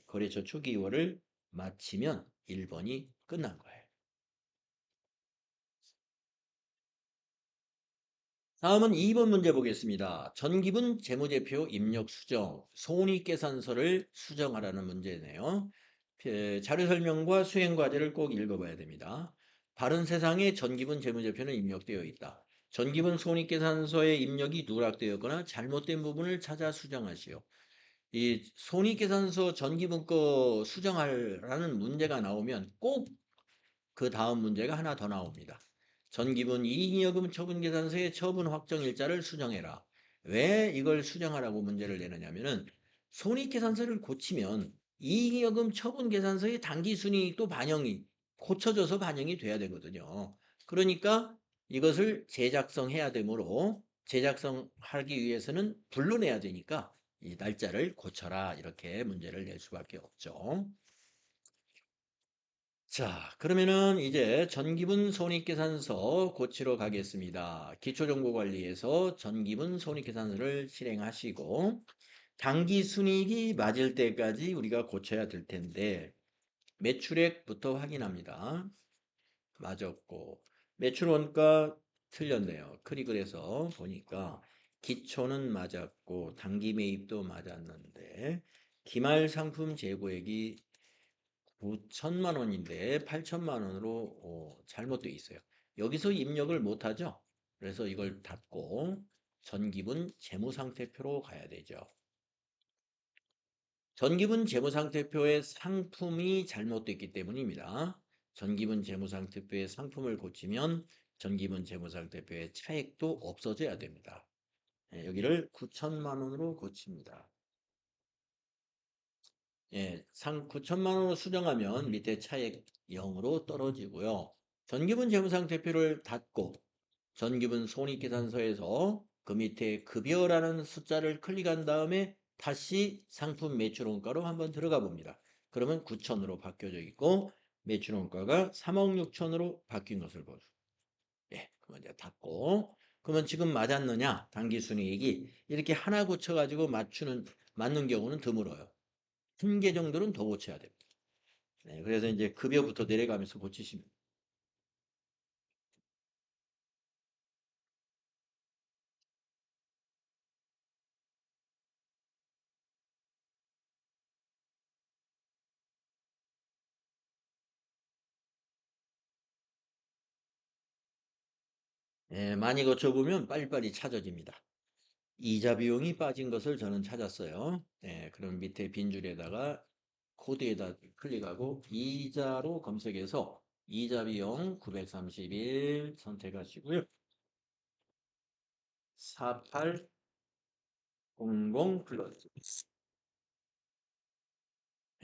거래처 초기 2월을 마치면 1번이 끝난 거예요. 다음은 2번 문제 보겠습니다. 전기분 재무제표 입력 수정, 손익계산서를 수정하라는 문제네요. 자료 설명과 수행 과제를 꼭 읽어봐야 됩니다. 바른 세상에 전기분 재무제표는 입력되어 있다. 전기분 손익계산서의 입력이 누락되었거나 잘못된 부분을 찾아 수정하시오. 이 손익계산서 전기분 거 수정하라는 문제가 나오면 꼭 그 다음 문제가 하나 더 나옵니다. 전기분 이익여금 처분계산서의 처분 확정일자를 수정해라. 왜 이걸 수정하라고 문제를 내느냐면은 손익계산서를 고치면 이익여금 처분계산서의 당기순이익도 반영이 고쳐져서 반영이 돼야 되거든요. 그러니까 이것을 재작성해야 되므로 재작성하기 위해서는 불러내야 되니까 이 날짜를 고쳐라 이렇게 문제를 낼 수밖에 없죠. 자, 그러면은 이제 전기분 손익계산서 고치러 가겠습니다. 기초정보관리에서 전기분 손익계산서를 실행하시고 당기순이익이 맞을 때까지 우리가 고쳐야 될 텐데 매출액부터 확인합니다. 맞았고 매출원가 틀렸네요. 클릭을 해서 보니까 기초는 맞았고 당기매입도 맞았는데 기말상품 재고액이 9천만 원인데 8천만 원으로 잘못되어 있어요. 여기서 입력을 못하죠. 그래서 이걸 닫고 전기분 재무상태표로 가야 되죠. 전기분 재무상태표의 상품이 잘못됐기 때문입니다. 전기분 재무상태표의 상품을 고치면 전기분 재무상태표의 차액도 없어져야 됩니다. 여기를 9천만 원으로 고칩니다. 9천만 원으로 수정하면 밑에 차액 0으로 떨어지고요. 전기분 재무상태표를 닫고 전기분 손익계산서에서 그 밑에 급여라는 숫자를 클릭한 다음에 다시 상품 매출원가로 한번 들어가 봅니다. 그러면 9천으로 바뀌어져 있고 매출원가가 3억 6천으로 바뀐 것을 보죠. 그러면 이제 닫고 그러면 지금 맞았느냐 당기순이익이 이렇게 하나 고쳐가지고 맞는 경우는 드물어요. 한 개 정도는 더 고쳐야 됩니다. 그래서 이제 급여부터 내려가면서 고치시면 많이 고쳐보면 빨리빨리 찾아집니다. 이자 비용이 빠진 것을 저는 찾았어요. 네, 그럼 밑에 빈 줄에다가 코드에다 클릭하고 이자로 검색해서 이자 비용 931 선택하시고요. 4800 플러스.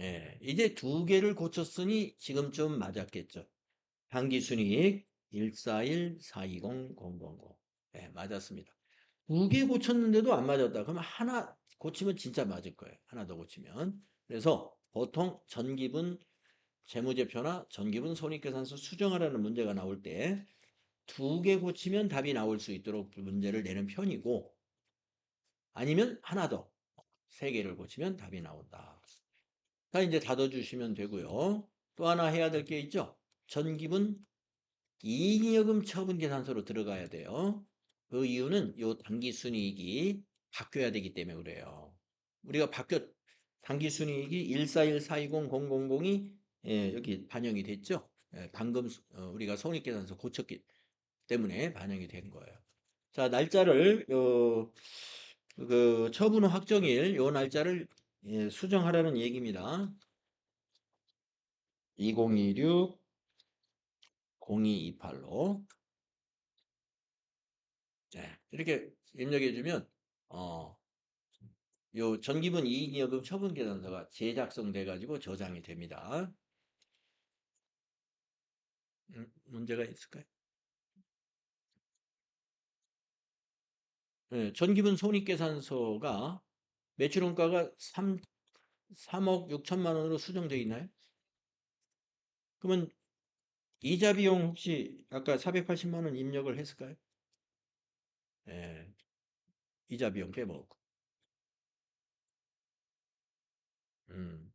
예, 이제 두 개를 고쳤으니 지금 좀 맞았겠죠. 당기순이익 141 420 000. 예, 맞았습니다. 두 개 고쳤는데도 안 맞았다. 그러면 하나 고치면 진짜 맞을 거예요. 하나 더 고치면. 그래서 보통 전기분 재무제표나 전기분 손익계산서 수정하라는 문제가 나올 때 두 개 고치면 답이 나올 수 있도록 문제를 내는 편이고 아니면 하나 더 세 개를 고치면 답이 나온다. 자, 이제 닫아주시면 되고요. 또 하나 해야 될 게 있죠. 전기분 이익여금 처분계산서로 들어가야 돼요. 그 이유는 요 당기순이익이 바뀌어야 되기 때문에 그래요. 우리가 당기순이익이 141420000이 예, 여기 반영이 됐죠. 예, 방금 우리가 손익계산서 고쳤기 때문에 반영이 된 거예요. 자, 날짜를 그 처분 확정일 요 날짜를 예, 수정하라는 얘기입니다. 2026 0228로 이렇게 입력해 주면 요 전기분 이익여금 처분계산서가 재작성돼 가지고 저장이 됩니다. 문제가 있을까요? 네, 전기분 손익계산서가 매출원가가 3억 6천만 원으로 수정되어 있나요? 그러면 이자 비용 혹시 아까 480만 원 입력을 했을까요? 예, 이자 비용 빼먹고. 음,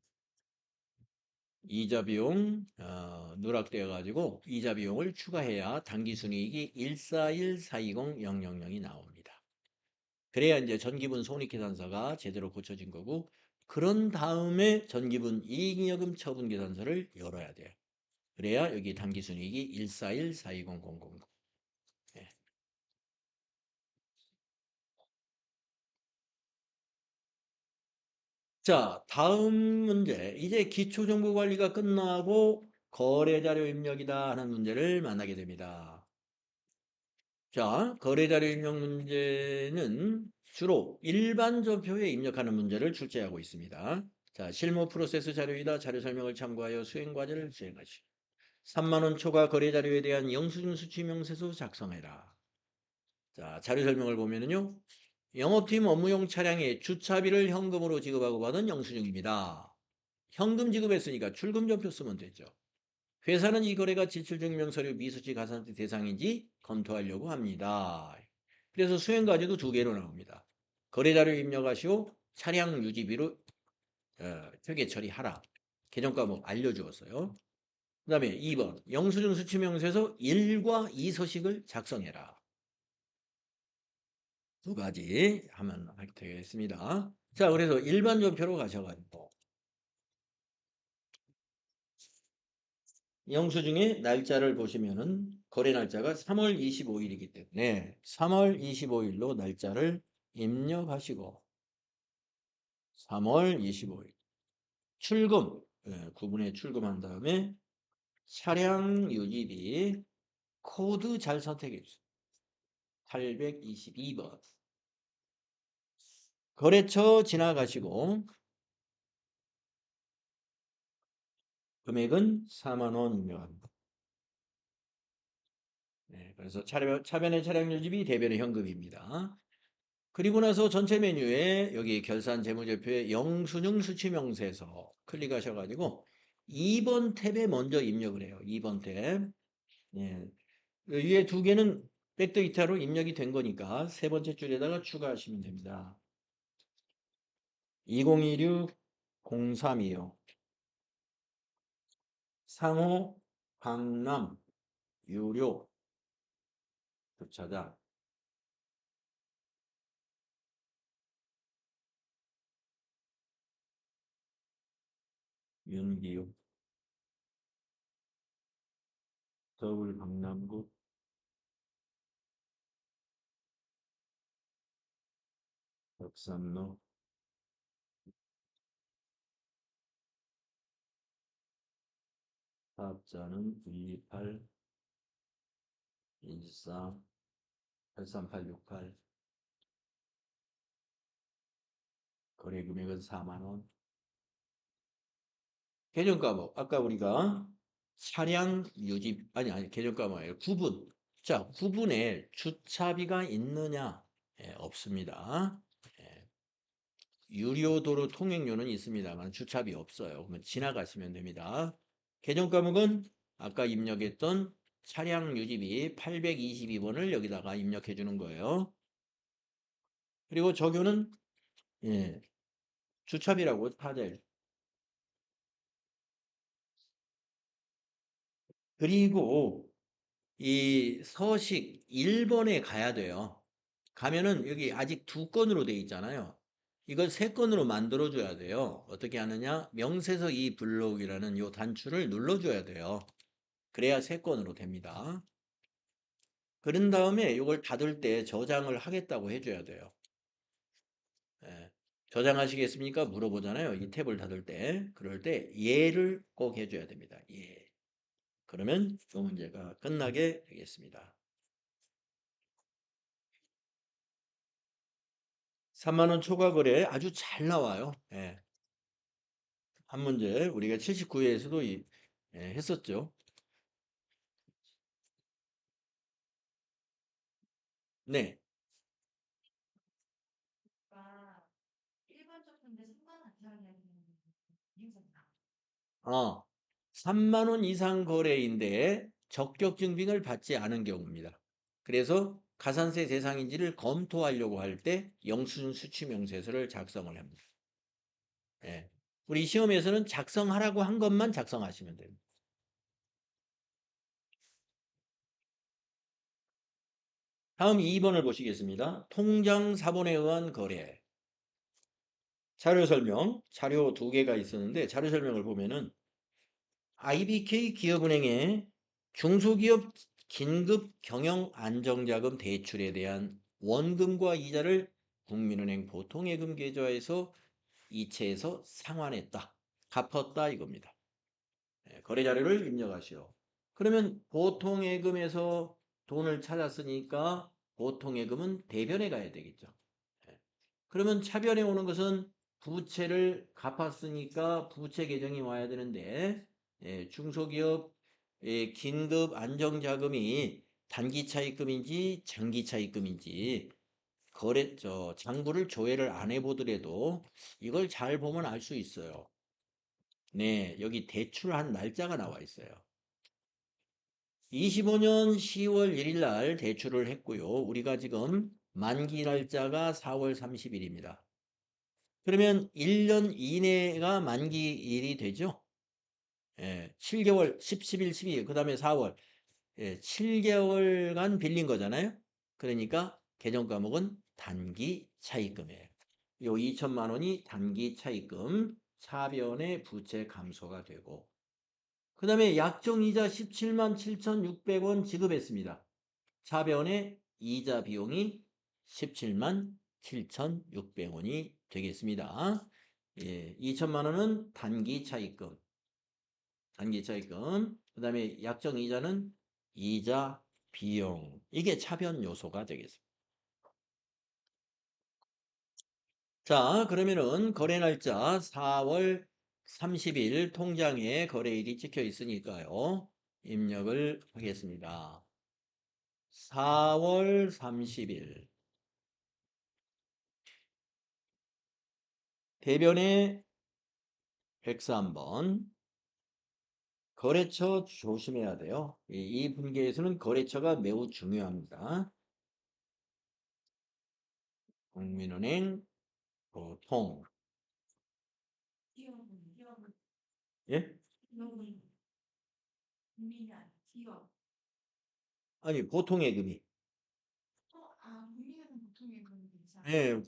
이자 비용 누락되어 가지고 이자 비용을 추가해야 당기순이익이 141420000이 나옵니다. 그래야 이제 전기분 손익계산서가 제대로 고쳐진 거고 그런 다음에 전기분 이익여금 처분계산서를 열어야 돼요. 그래야 여기 당기순이익이 141420000. 예. 자, 다음 문제. 이제 기초정보관리가 끝나고 거래자료 입력이다 하는 문제를 만나게 됩니다. 자, 거래자료 입력 문제는 주로 일반 전표에 입력하는 문제를 출제하고 있습니다. 자, 실무 프로세스 자료이다. 자료 설명을 참고하여 수행 과제를 수행하시. 3만 원 초과 거래 자료에 대한 영수증 수취 명세서 작성해라. 자, 자료 설명을 보면은요. 영업팀 업무용 차량의 주차비를 현금으로 지급하고 받은 영수증입니다. 현금 지급했으니까 출금전표 쓰면 되죠. 회사는 이 거래가 지출증명서류 미수치 가산세 대상인지 검토하려고 합니다. 그래서 수행과제도 두 개로 나옵니다. 거래자료 입력하시오. 차량 유지비로 회계 처리하라. 계정과 뭐 알려주었어요. 그 다음에 2번 영수증 수취명세서 1과 2 서식을 작성해라. 두 가지 하면 되겠습니다. 자, 그래서 일반 전표로 가셔가지고 영수증의 날짜를 보시면은 거래 날짜가 3월 25일이기 때문에 3월 25일로 날짜를 입력하시고 3월 25일 출금 구분에 출금한 다음에 차량 유지비 코드 잘 선택해 주세요. 822번 거래처 지나가시고 금액은 4만 원 입력합니다. 네, 그래서 차변의 차량 유지비, 대변의 현금입니다. 그리고 나서 전체 메뉴에 여기 결산 재무제표에 영수증 수취명세서 클릭하셔가지고 2번 탭에 먼저 입력을 해요. 2번 탭. 예. 그 위에 두 개는 백데이터로 입력이 된 거니까 세 번째 줄에다가 추가하시면 됩니다. 2026 0325 상호 강남 유료 주차장 윤기욱 서울 강남구 역삼로 사업자는 228 14 83868 거래 금액은 4만 원. 계정 과목 아까 우리가 차량 유지 아니 계정 과목 아니에요. 구분. 자, 구분에 주차비가 있느냐? 예, 없습니다. 예, 유료도로 통행료는 있습니다만 주차비 없어요. 그러면 지나가시면 됩니다. 계정 과목은 아까 입력했던 차량 유지비 822번을 여기다가 입력해 주는 거예요. 그리고 적요는 예, 주차비라고 타들. 그리고 이 서식 1번에 가야 돼요. 가면은 여기 아직 2건으로 돼 있잖아요. 이걸 3건으로 만들어 줘야 돼요. 어떻게 하느냐? 명세서 이 블록이라는 요 단추를 눌러 줘야 돼요. 그래야 3건으로 됩니다. 그런 다음에 이걸 닫을 때 저장을 하겠다고 해줘야 돼요. 예. 저장하시겠습니까? 물어보잖아요. 이 탭을 닫을 때. 그럴 때 예를 꼭 해줘야 됩니다. 예. 그러면 이 문제가 끝나게 되겠습니다. 3만 원 초과 거래 아주 잘 나와요. 예. 한 문제 우리가 79회에서도 했었죠. 네. 어, 3만 원 이상 거래인데 적격 증빙을 받지 않은 경우입니다. 그래서 가산세 대상인지를 검토하려고 할 때 영수증 수취 명세서를 작성을 합니다. 예. 우리 시험에서는 작성하라고 한 것만 작성하시면 됩니다. 다음 2번을 보시겠습니다. 통장 사본에 의한 거래. 자료 설명, 자료 2개가 있었는데 자료 설명을 보면은 IBK 기업은행의 중소기업 긴급 경영 안정자금 대출에 대한 원금과 이자를 국민은행 보통예금 계좌에서 이체해서 상환했다. 갚았다 이겁니다. 거래 자료를 입력하시오. 그러면 보통예금에서 돈을 찾았으니까 보통예금은 대변에 가야 되겠죠. 예. 그러면 차변에 오는 것은 부채를 갚았으니까 부채 계정이 와야 되는데 중소기업 긴급 안정자금이 단기 차입금인지 장기 차입금인지 장부를 조회를 안 해보더라도 이걸 잘 보면 알 수 있어요. 네, 여기 대출한 날짜가 나와 있어요. 25년 10월 1일 날 대출을 했고요. 우리가 지금 만기 날짜가 4월 30일입니다. 그러면 1년 이내가 만기일이 되죠? 7개월, 10, 11, 12, 그 다음에 4월. 7개월간 빌린 거잖아요? 그러니까 계정 과목은 단기 차입금이에요. 요 2천만 원이 단기 차입금, 차변의 부채 감소가 되고, 그 다음에 약정이자 17만 7,600원 지급했습니다. 차변의 이자 비용이 17만 7,600원이 되겠습니다. 2천만 원은 단기 차입금. 단기 차입금. 그 다음에 약정 이자는 이자 비용. 이게 차변 요소가 되겠습니다. 자, 그러면은 거래 날짜 4월 30일 통장에 거래일이 찍혀 있으니까요. 입력을 하겠습니다. 4월 30일. 대변에 103번. 거래처 조심해야 돼요. 이 분기에서는 거래처가 매우 중요합니다. 국민은행 보통 예? 아니 보통예금이 예,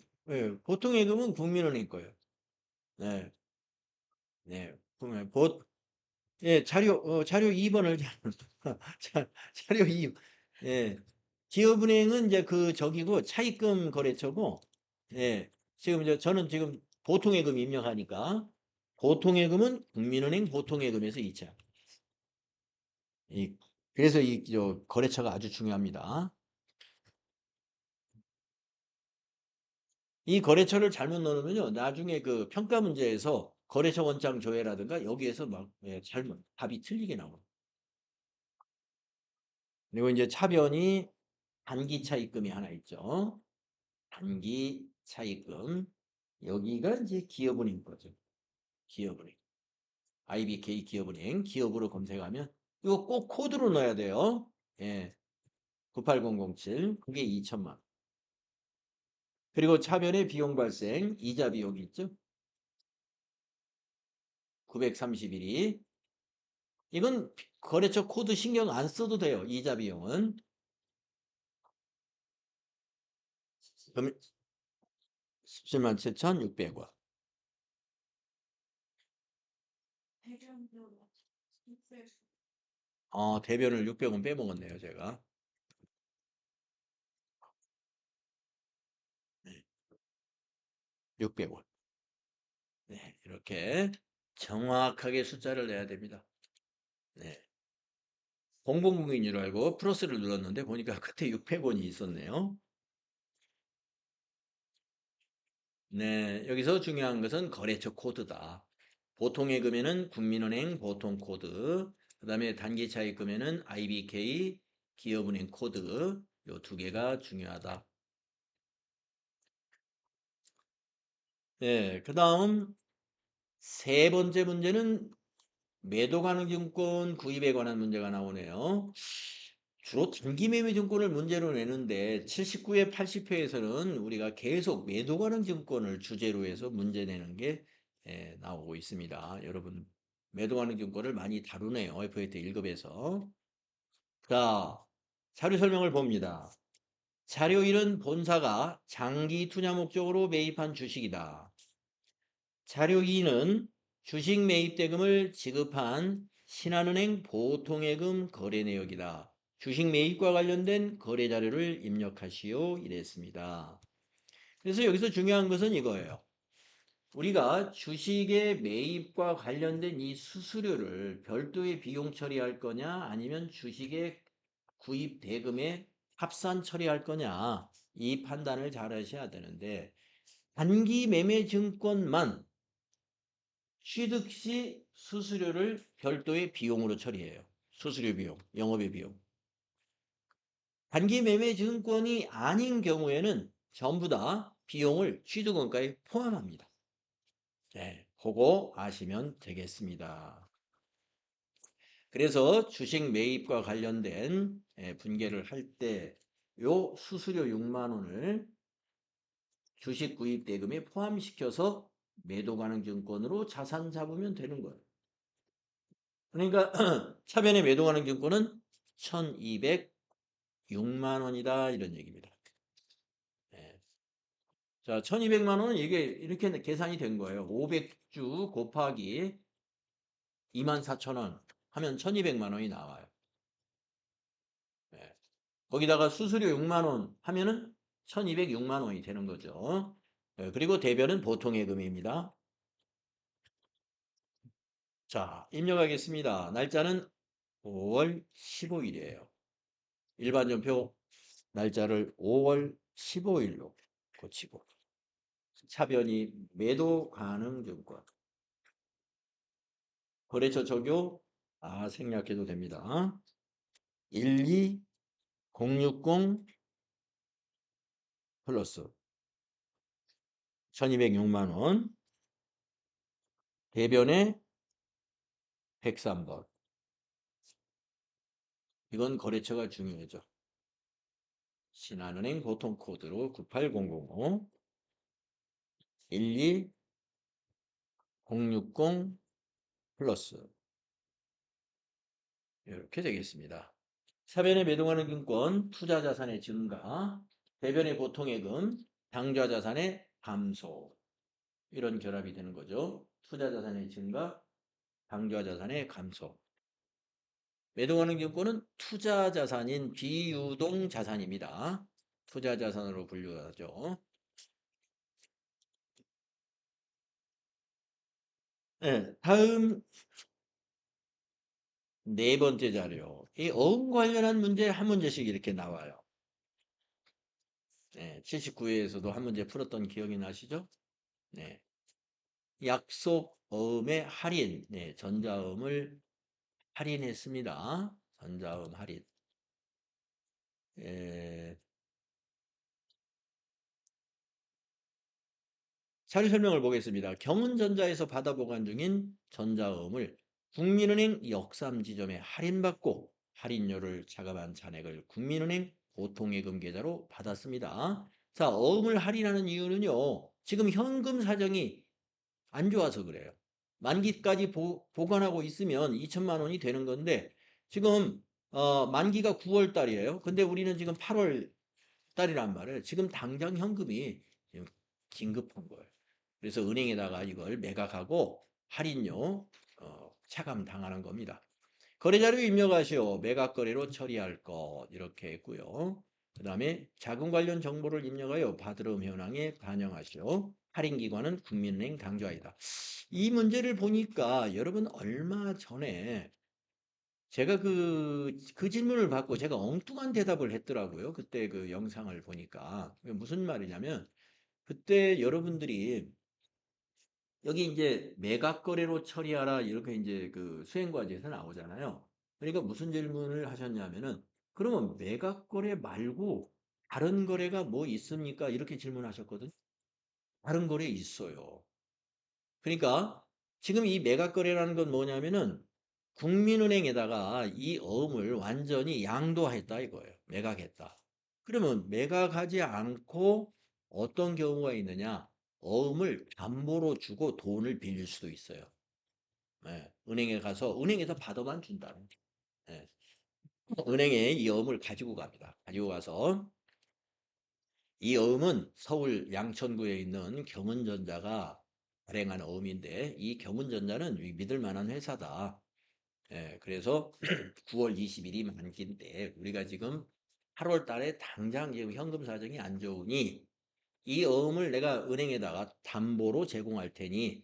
보통 예금은 국민은행 거예요. 네, 네, 자료 2번을 자료 2, 예, 기업은행은 이제 그 저기고 차입금 거래처고, 예, 지금 이제 저는 지금 보통예금 입력하니까 보통예금은 국민은행 보통예금에서 이체. 이 그래서 이 거래처가 아주 중요합니다. 이 거래처를 잘못 넣으면요 나중에 그 평가 문제에서 거래처 원장 조회라든가 여기에서 막 잘못 답이 틀리게 나와요. 그리고 이제 차변이 단기 차입금이 하나 있죠. 단기 차입금. 여기가 이제 기업은행 거죠. 기업은행. IBK 기업은행. 기업으로 검색하면 이거 꼭 코드로 넣어야 돼요. 예. 98007. 그게 2천만 원. 그리고 차변의 비용 발생, 이자 비용이 있죠. 931이. 이건 거래처 코드 신경 안 써도 돼요. 이자 비용은. 그럼 17만 7,600원. 대변을 600원 빼먹었네요, 제가. 네, 600원. 네, 이렇게 정확하게 숫자를 내야 됩니다. 네. 공공금인 줄 알고 플러스를 눌렀는데 보니까 끝에 600원이 있었네요. 네, 여기서 중요한 것은 거래처 코드다. 보통예금에는 국민은행 보통코드, 그 다음에 단기차입금에는 IBK 기업은행 코드, 요 두 개가 중요하다. 네, 그 다음 세 번째 문제는 매도 가능 증권 구입에 관한 문제가 나오네요. 주로 단기 매매 증권을 문제로 내는데 79회, 80회에서는 우리가 계속 매도 가능 증권을 주제로 해서 문제 내는 게 나오고 있습니다. 여러분 매도 가능 증권을 많이 다루네요. FAT 1급에서. 자, 자료 설명을 봅니다. 자료 1은 본사가 장기 투자 목적으로 매입한 주식이다. 자료 2는 주식 매입 대금을 지급한 신한은행 보통예금 거래 내역이다. 주식 매입과 관련된 거래 자료를 입력하시오. 이랬습니다. 그래서 여기서 중요한 것은 이거예요. 우리가 주식의 매입과 관련된 이 수수료를 별도의 비용 처리할 거냐 아니면 주식의 구입 대금에 합산 처리할 거냐 이 판단을 잘 하셔야 되는데 단기 매매 증권만 취득 시 수수료를 별도의 비용으로 처리해요. 수수료 비용, 영업의 비용. 단기 매매 증권이 아닌 경우에는 전부 다 비용을 취득원가에 포함합니다. 네, 그거 아시면 되겠습니다. 그래서 주식 매입과 관련된 분계를 할 때 요 수수료 6만 원을 주식 구입 대금에 포함시켜서 매도 가능 증권으로 자산 잡으면 되는 거예요. 그러니까 차변의 매도 가능 증권은 1,206만 원이다 이런 얘기입니다. 네. 자, 1,200만 원은 이게 이렇게 계산이 된 거예요. 500주 곱하기 24,000원 하면 1,200만 원이 나와요. 네. 거기다가 수수료 6만 원 하면은 1,206만 원이 되는 거죠. 네. 그리고 대변은 보통예금입니다. 자, 입력하겠습니다. 날짜는 5월 15일이에요. 일반전표 날짜를 5월 15일로 고치고 차변이 매도 가능 증권 거래처 적용 생략해도 됩니다. 12060 플러스 1206만 원 대변에 103번 이건 거래처가 중요하죠. 신한은행 보통코드로 98005 12060 플러스 이렇게 되겠습니다. 차변에 매도하는 증권, 투자자산의 증가, 대변의 보통예금, 당좌자산의 감소 이런 결합이 되는 거죠. 투자자산의 증가, 당좌자산의 감소. 매도하는 증권은 투자자산인 비유동 자산입니다. 투자자산으로 분류하죠. 예, 다음 네 번째 자료. 이 어음 관련한 문제 한 문제씩 이렇게 나와요. 네, 79회에서도 한 문제 풀었던 기억이 나시죠? 네. 약속 어음의 할인. 네, 전자음을 할인했습니다. 전자음 할인. 에, 자료 설명을 보겠습니다. 경은전자에서 받아 보관 중인 전자음을 국민은행 역삼지점에 할인받고 할인료를 차감한 잔액을 국민은행 보통예금 계좌로 받았습니다. 자, 어음을 할인하는 이유는요. 지금 현금 사정이 안 좋아서 그래요. 만기까지 보관하고 있으면 2천만 원이 되는 건데 지금 만기가 9월 달이에요. 근데 우리는 지금 8월 달이란 말이에요. 지금 당장 현금이 지금 긴급한 거예요. 그래서 은행에다가 이걸 매각하고 할인료 차감 당하는 겁니다. 거래자료 입력하시오. 매각 거래로 처리할 것 이렇게 했고요. 그 다음에 자금 관련 정보를 입력하여 받으러 현황에 반영하시오. 할인 기관은 국민은행 당좌이다. 이 문제를 보니까 여러분 얼마 전에 제가 그 질문을 받고 제가 엉뚱한 대답을 했더라고요. 그때 그 영상을 보니까. 무슨 말이냐면 그때 여러분들이 여기 이제 매각 거래로 처리하라 이렇게 이제 그 수행과제에서 나오잖아요. 그러니까 무슨 질문을 하셨냐면은 그러면 매각 거래 말고 다른 거래가 뭐 있습니까? 이렇게 질문하셨거든요. 다른 거래 있어요. 그러니까 지금 이 매각 거래라는 건 뭐냐면은 국민은행에다가 이 어음을 완전히 양도했다 이거예요. 매각했다. 그러면 매각하지 않고 어떤 경우가 있느냐? 어음을 담보로 주고 돈을 빌릴 수도 있어요. 예, 은행에 가서 은행에서 받아만 준다. 예, 은행에 이 어음을 가지고 갑니다. 가지고 가서 이 어음은 서울 양천구에 있는 경은전자가 발행한 어음인데 이 경은전자는 믿을 만한 회사다. 예, 그래서 9월 20일이 만기인데 우리가 지금 8월 달에 당장 지금 현금 사정이 안 좋으니 이 어음을 내가 은행에다가 담보로 제공할 테니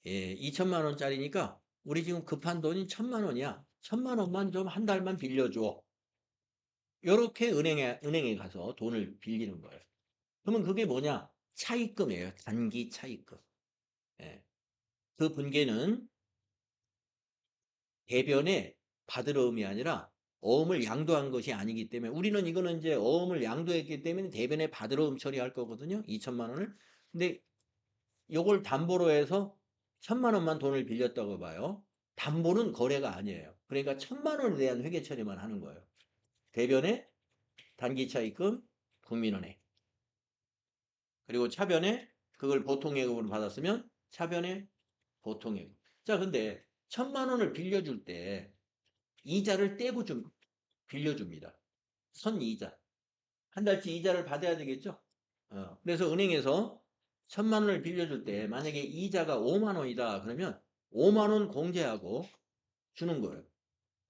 2천만 원짜리니까 우리 지금 급한 돈이 1천만 원이야. 1천만 원만 좀 한 달만 빌려줘. 이렇게 은행에 가서 돈을 빌리는 거예요. 그러면 그게 뭐냐? 차입금이에요. 단기 차입금. 예. 그 분계는 대변에 받을 어음이 아니라 어음을 양도한 것이 아니기 때문에 우리는 이거는 이제 어음을 양도했기 때문에 대변에 받을 어음 처리할 거거든요. 2천만 원을. 근데 요걸 담보로 해서 1천만 원만 돈을 빌렸다고 봐요. 담보는 거래가 아니에요. 그러니까 1천만 원에 대한 회계 처리만 하는 거예요. 대변에 단기 차입금 국민은행. 그리고 차변에 그걸 보통예금으로 받았으면 차변에 보통예금. 자, 근데 1천만 원을 빌려줄 때 이자를 떼고 좀 빌려줍니다. 선이자. 한 달치 이자를 받아야 되겠죠? 그래서 은행에서 1천만 원을 빌려줄 때 만약에 이자가 5만 원이다 그러면 5만 원 공제하고 주는 거예요.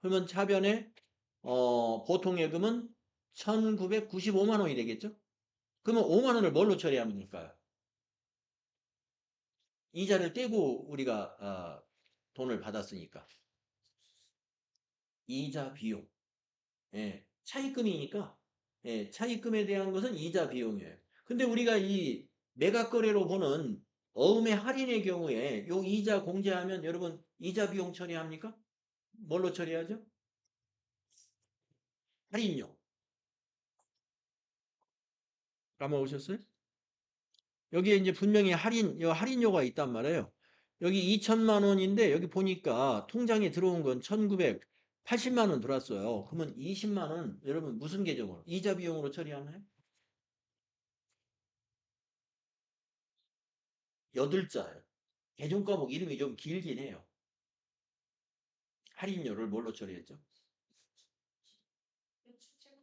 그러면 차변에 보통예금은 1,995만 원이 되겠죠? 그러면 5만 원을 뭘로 처리하면 될까요? 이자를 떼고 우리가 돈을 받았으니까 이자 비용. 예, 차입금이니까 차입금에 대한 것은 이자 비용이에요. 근데 우리가 이 매각 거래로 보는 어음의 할인의 경우에 요 이자 공제하면 여러분 이자 비용 처리합니까? 뭘로 처리하죠? 할인료. 까먹으셨어요? 여기에 이제 분명히 할인료가 있단 말이에요. 여기 2천만 원인데 여기 보니까 통장에 들어온 건 1,980만 원 들어왔어요. 그러면 20만 원 여러분 무슨 계정으로? 이자 비용으로 처리하나요? 8자예요. 계정 과목 이름이 좀 길긴 해요. 할인료를 뭘로 처리했죠?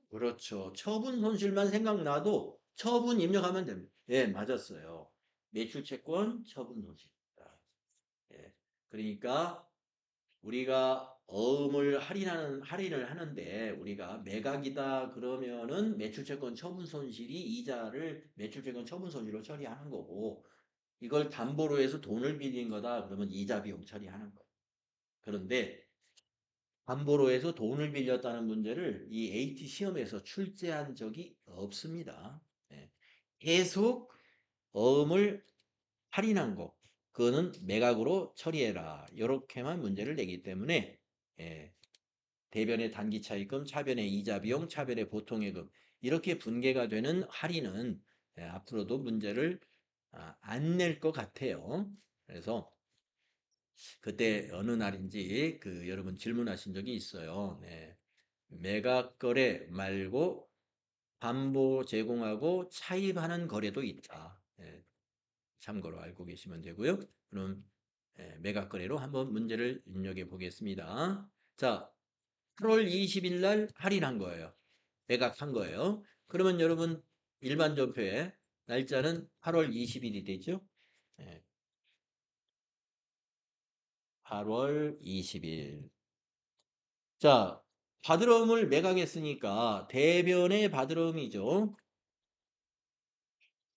그렇죠. 처분 손실만 생각나도 처분 입력하면 됩니다. 예, 맞았어요. 매출채권 처분 손실입니다. 예. 그러니까 우리가 어음을 할인을 하는데 우리가 매각이다 그러면은 매출채권 처분 손실이 이자를 매출채권 처분 손실로 처리하는 거고 이걸 담보로 해서 돈을 빌린 거다. 그러면 이자 비용 처리하는 거예요. 그런데 담보로 해서 돈을 빌렸다는 문제를 이 AT 시험에서 출제한 적이 없습니다. 예. 계속 어음을 할인한 거, 그거는 매각으로 처리해라. 이렇게만 문제를 내기 때문에 예, 대변의 단기 차입금, 차변의 이자 비용, 차변의 보통예금 이렇게 분개가 되는 할인은 예, 앞으로도 문제를 안 낼 것 같아요. 그래서 그때 어느 날인지 그 여러분 질문하신 적이 있어요. 네. 매각 거래 말고 담보 제공하고 차입하는 거래도 있다. 예, 참고로 알고 계시면 되고요. 그럼 예, 매각 거래로 한번 문제를 입력해 보겠습니다. 자, 8월 20일 날 할인한 거예요. 매각한 거예요. 그러면 여러분 일반 전표에 날짜는 8월 20일이 되죠. 예, 8월 20일. 자, 바드럼을 매각했으니까 대변의 바드럼이죠.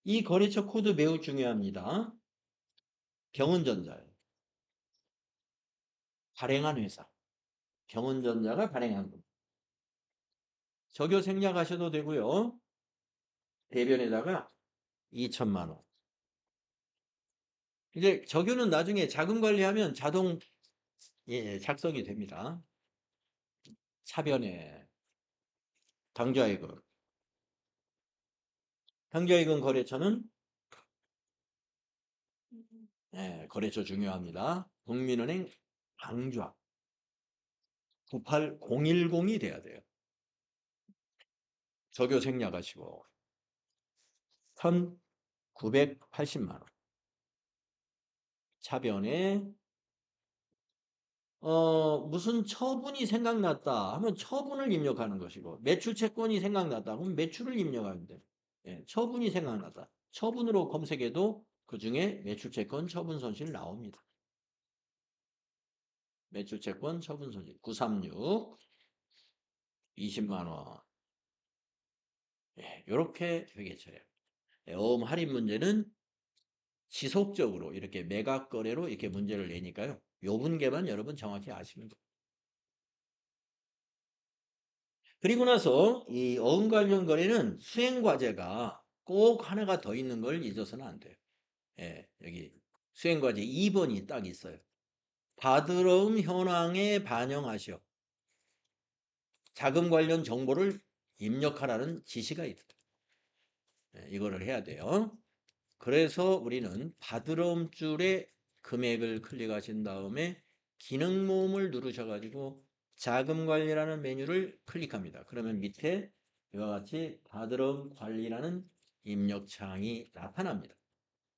이 거래처 코드 매우 중요합니다. 경은전자예요. 발행한 회사. 경은전자가 발행한 겁니다. 적요 생략하셔도 되고요. 대변에다가 2천만 원. 이제 적요는 나중에 자금 관리하면 자동 작성이 됩니다. 차변에 당좌이금. 당좌이금 거래처는 거래처 중요합니다. 국민은행 당좌 98010이 돼야 돼요. 적요 생략하시고 1,980만 원. 차변에 무슨 처분이 생각났다 하면 처분을 입력하는 것이고 매출 채권이 생각났다 그럼 매출을 입력하면 돼요. 예, 처분이 생각났다. 처분으로 검색해도 그중에 매출 채권 처분 손실 나옵니다. 매출 채권 처분 손실 936 20만 원. 예, 이렇게 되겠죠. 어음 할인 문제는 지속적으로 이렇게 매각 거래로 이렇게 문제를 내니까요. 요 분계만 여러분 정확히 아시면 돼요. 그리고 나서 이 어음 관련 거래는 수행 과제가 꼭 하나가 더 있는 걸 잊어서는 안 돼요. 예, 여기 수행 과제 2번이 딱 있어요. 바드러움 현황에 반영하시오. 자금 관련 정보를 입력하라는 지시가 있다. 예, 이거를 해야 돼요. 그래서 우리는 바드러움 줄에 금액을 클릭하신 다음에 기능 모음을 누르셔가지고 자금 관리라는 메뉴를 클릭합니다. 그러면 밑에 이와 같이 바드러움 관리라는 입력창이 나타납니다.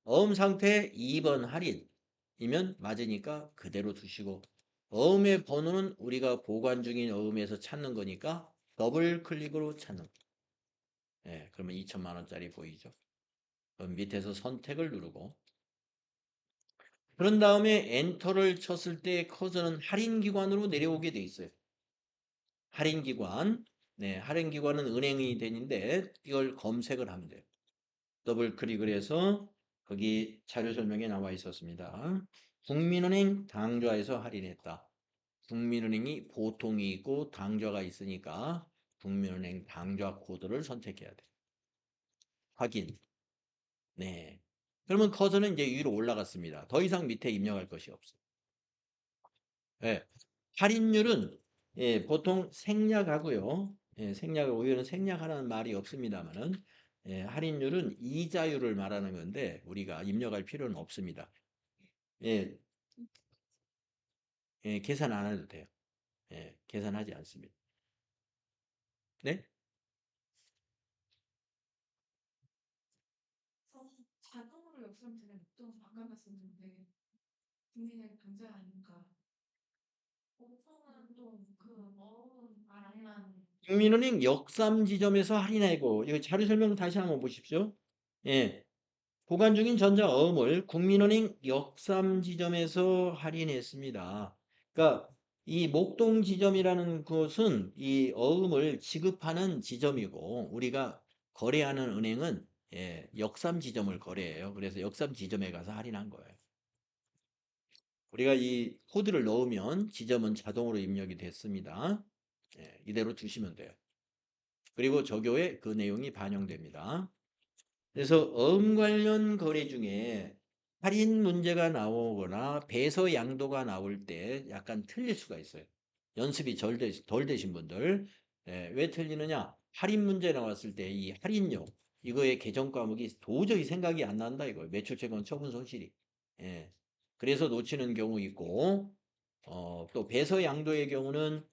어음 상태 2번 할인이면 맞으니까 그대로 두시고 어음의 번호는 우리가 보관 중인 어음에서 찾는 거니까 더블 클릭으로 찾는 거예요. 예, 그러면 2천만 원짜리 보이죠? 그럼 밑에서 선택을 누르고 그런 다음에 엔터를 쳤을 때 커서는 할인 기관으로 내려오게 돼 있어요. 할인 기관. 네, 할인 기관은 은행이 되는데 이걸 검색을 하면 돼요. 더블 클릭을 해서 거기 자료 설명에 나와 있었습니다. 국민은행 당좌에서 할인했다. 국민은행이 보통이 있고 당좌가 있으니까 국민은행 당좌 코드를 선택해야 돼. 확인. 네. 그러면 커서는 이제 위로 올라갔습니다. 더 이상 밑에 입력할 것이 없어요. 예. 할인율은 보통 생략하고요. 생략하고 이거는 생략하라는 말이 없습니다만은 할인율은 이자율을 말하는 건데 우리가 입력할 필요는 없습니다. 예, 계산 안 해도 돼요. 계산하지 않습니다. 네? 자동으로 역수하면 되는 목돈 바꿔놨었는데 국민의 당장 아닌가? 보통은 또그 어음 말만 국민은행 역삼 지점에서 할인하고 이거 자료 설명 다시 한번 보십시오. 예. 보관 중인 전자어음을 국민은행 역삼 지점에서 할인했습니다. 그러니까 이 목동 지점이라는 곳은 이 어음을 지급하는 지점이고 우리가 거래하는 은행은 예, 역삼 지점을 거래해요. 그래서 역삼 지점에 가서 할인한 거예요. 우리가 이 코드를 넣으면 지점은 자동으로 입력이 됐습니다. 예, 이대로 두시면 돼요. 그리고 적요에 그 내용이 반영됩니다. 그래서 어음 관련 거래 중에 할인 문제가 나오거나 배서 양도가 나올 때 약간 틀릴 수가 있어요. 연습이 덜 되신 분들. 예, 왜 틀리느냐? 할인 문제 나왔을 때 이 할인료, 이거의 계정 과목이 도저히 생각이 안 난다 이거예요. 매출채권 처분 손실이. 예. 그래서 놓치는 경우 있고, 또 배서 양도의 경우는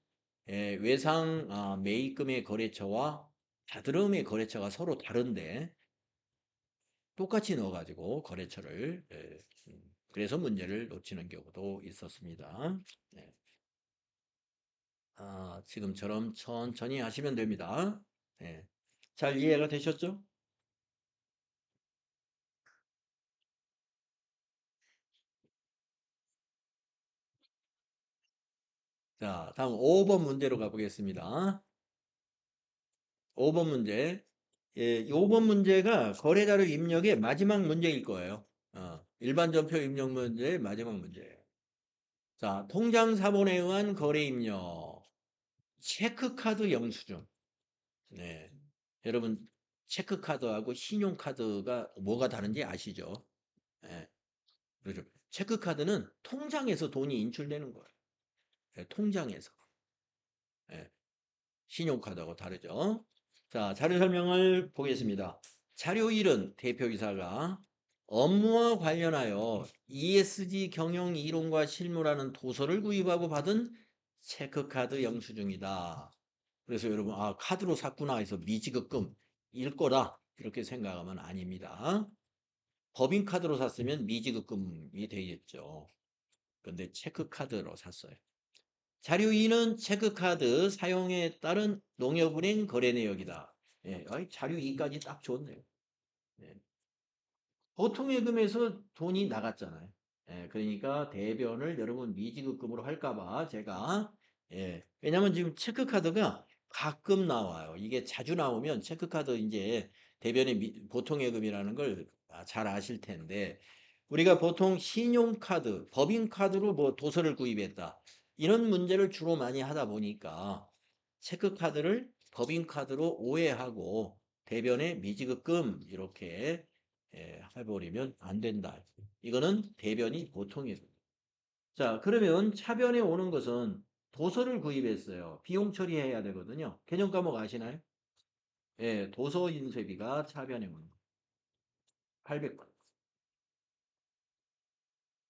외상 매입금의 거래처와 다드름의 거래처가 서로 다른데 똑같이 넣어가지고 거래처를 그래서 문제를 놓치는 경우도 있었습니다. 네. 지금처럼 천천히 하시면 됩니다. 네. 잘 이해가 되셨죠? 자, 다음 5번 문제로 가보겠습니다. 5번 문제. 예, 5번 문제가 거래자료 입력의 마지막 문제일 거예요. 일반 전표 입력 문제의 마지막 문제예요. 자, 통장 사본에 의한 거래 입력. 체크카드 영수증. 네. 여러분, 체크카드하고 신용카드가 뭐가 다른지 아시죠? 예. 그렇죠. 체크카드는 통장에서 돈이 인출되는 거예요. 예, 통장에서. 예. 신용카드하고 다르죠. 자, 자료 설명을 보겠습니다. 자료 1은 대표이사가 업무와 관련하여 ESG 경영 이론과 실무라는 도서를 구입하고 받은 체크카드 영수증이다. 그래서 여러분, 카드로 샀구나 해서 미지급금 일 거다. 이렇게 생각하면 아닙니다. 법인카드로 샀으면 미지급금이 되겠죠. 근데 체크카드로 샀어요. 자료 2는 체크카드 사용에 따른 농협은행 거래 내역이다. 예, 자료 2까지 딱 좋네요. 예. 보통 예금에서 돈이 나갔잖아요. 예, 그러니까 대변을 여러분 미지급금으로 할까봐 제가 왜냐면 지금 체크카드가 가끔 나와요. 이게 자주 나오면 체크카드 이제 대변의 보통 예금이라는 걸 잘 아실 텐데 우리가 보통 신용카드, 법인카드로 뭐 도서를 구입했다. 이런 문제를 주로 많이 하다 보니까 체크카드를 법인카드로 오해하고 대변의 미지급금 이렇게 해버리면 안 된다. 이거는 대변이 보통이에요. 자, 그러면 차변에 오는 것은 도서를 구입했어요. 비용 처리해야 되거든요. 개념 과목 아시나요? 예, 도서 인쇄비가 차변에 오는 거. 800건.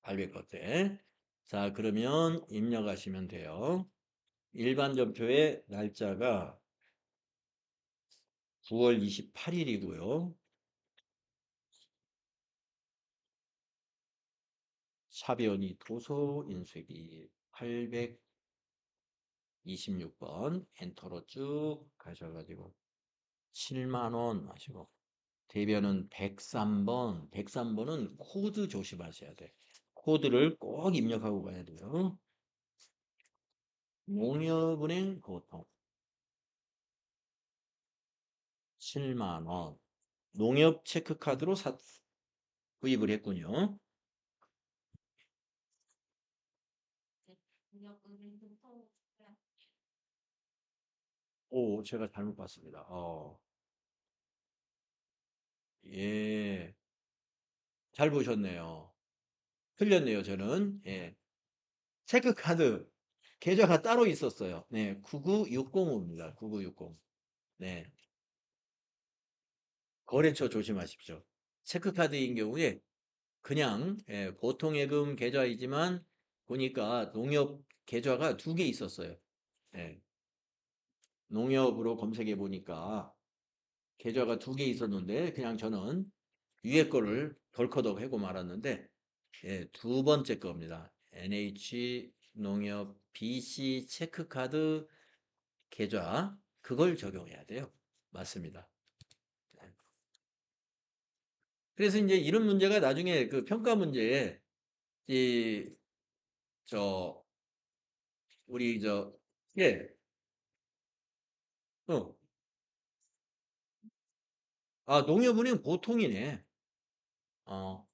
800건대. 자, 그러면 입력하시면 돼요. 일반 전표의 날짜가 9월 28일이고요. 차변이 도서 인쇄비 826번 엔터로 쭉 가셔가지고 7만 원 하시고 대변은 103번 103번은 코드 조심하셔야 돼. 코드를 꼭 입력하고 가야 돼요. 농협은행 보통 7만 원 농협 체크카드로 구입을 했군요. 오, 제가 잘못 봤습니다. 예, 잘 보셨네요. 틀렸네요, 저는. 예. 체크카드 계좌가 따로 있었어요. 네, 99605입니다. 9960. 네, 거래처 조심하십시오. 체크카드인 경우에 그냥 보통 예금 계좌이지만 보니까 농협 계좌가 두 개 있었어요. 예, 농협으로 검색해 보니까 계좌가 두 개 있었는데 그냥 저는 위에 거를 덜커덕 하고 말았는데 두 번째 겁니다. NH 농협 BC 체크카드 계좌 그걸 적용해야 돼요. 맞습니다. 네. 그래서 이제 이런 문제가 나중에 그 평가 문제에 이 저 우리 예, 어, 아, 농협은행 보통이네. 어,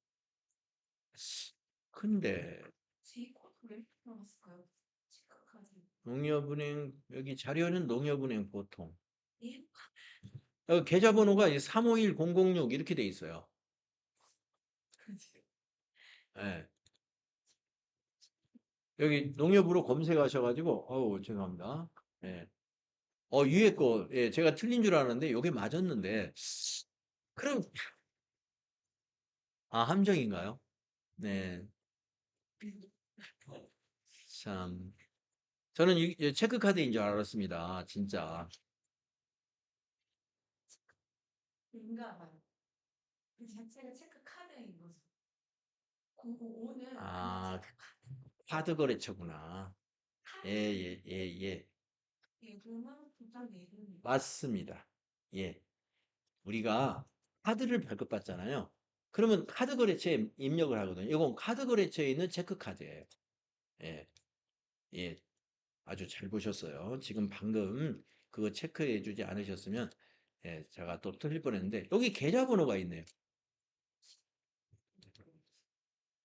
근데 J코드 왜 이렇게 나왔을까요? 체크카드. 농협은행, 여기 자료는 농협은행 보통. 예? 계좌번호가 351006 이렇게 돼 있어요. 그지. 예. 여기 농협으로 검색하셔가지고, 어우, 죄송합니다. 예. 위에 거, 예, 제가 틀린 줄 알았는데, 이게 맞았는데, 그럼, 함정인가요? 네. 참. 저는 체크카드인 줄 알았습니다. 진짜. 인가 봐요. 그 자체가 체크카드인 거죠. 055는 그냥 아, 체크카드. 카드 거래처구나. 예, 카드 예, 예, 예. 예금은 보통 예금이. 맞습니다. 예. 우리가 카드를 발급받잖아요. 그러면 카드 거래처에 입력을 하거든요. 이건 카드 거래처에 있는 체크카드예요. 예, 예. 아주 잘 보셨어요. 지금 방금 그거 체크해 주지 않으셨으면, 예, 제가 또 틀릴 뻔했는데, 여기 계좌번호가 있네요.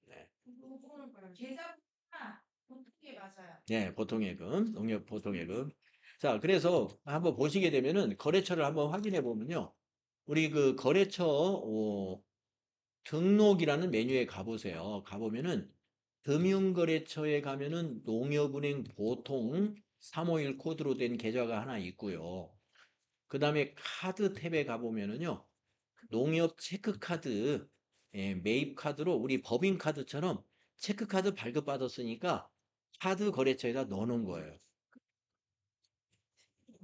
네. 요거는 뭐예요? 계좌가 보통에 맞아요. 네, 보통예금, 농협 보통예금. 자, 그래서 한번 보시게 되면은 거래처를 한번 확인해 보면요. 우리 그 거래처 등록이라는 메뉴에 가보세요. 가보면은 금융거래처에 가면은 농협은행 보통 351 코드로 된 계좌가 하나 있고요. 그 다음에 카드 탭에 가보면은요. 농협 체크카드, 예, 매입카드로 우리 법인카드처럼 체크카드 발급받았으니까 카드 거래처에다 넣어놓은 거예요.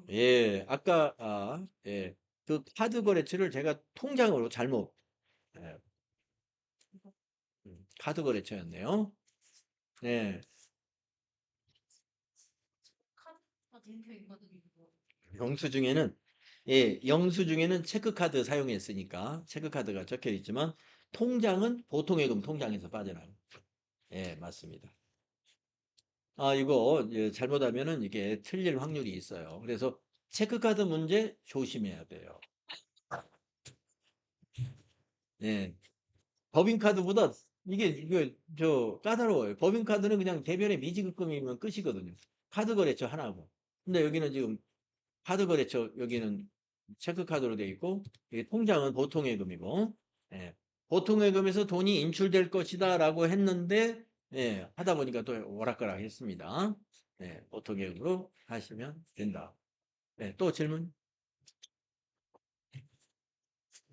예, 아까, 예, 그 카드 거래처를 제가 통장으로 잘못, 예, 카드 거래처였네요. 네, 카드가 되어 있거든요. 영수증에는, 예, 영수증에는 체크카드 사용했으니까 체크카드가 적혀 있지만 통장은 보통예금 통장에서 빠져나가요. 예, 맞습니다. 이거 예, 잘못하면은 이게 틀릴 확률이 있어요. 그래서 체크카드 문제 조심해야 돼요. 예. 법인카드보다 이게 저 까다로워요. 법인카드는 그냥 대변에 미지급금이면 끝이거든요. 카드 거래처 하나고. 근데 여기는 지금 카드 거래처 여기는 체크카드로 돼 있고 이게 통장은 보통예금이고 예. 보통예금에서 돈이 인출될 것이다라고 했는데 예, 하다 보니까 또 오락가락 했습니다. 예, 보통예금으로 하시면 된다. 네, 또 질문?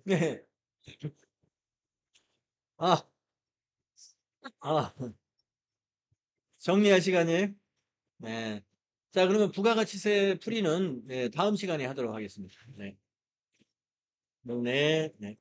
네. 아, 아, 정리할 시간이에요? 네. 자, 그러면 부가가치세 풀이는 네, 다음 시간에 하도록 하겠습니다. 네. 네. 네.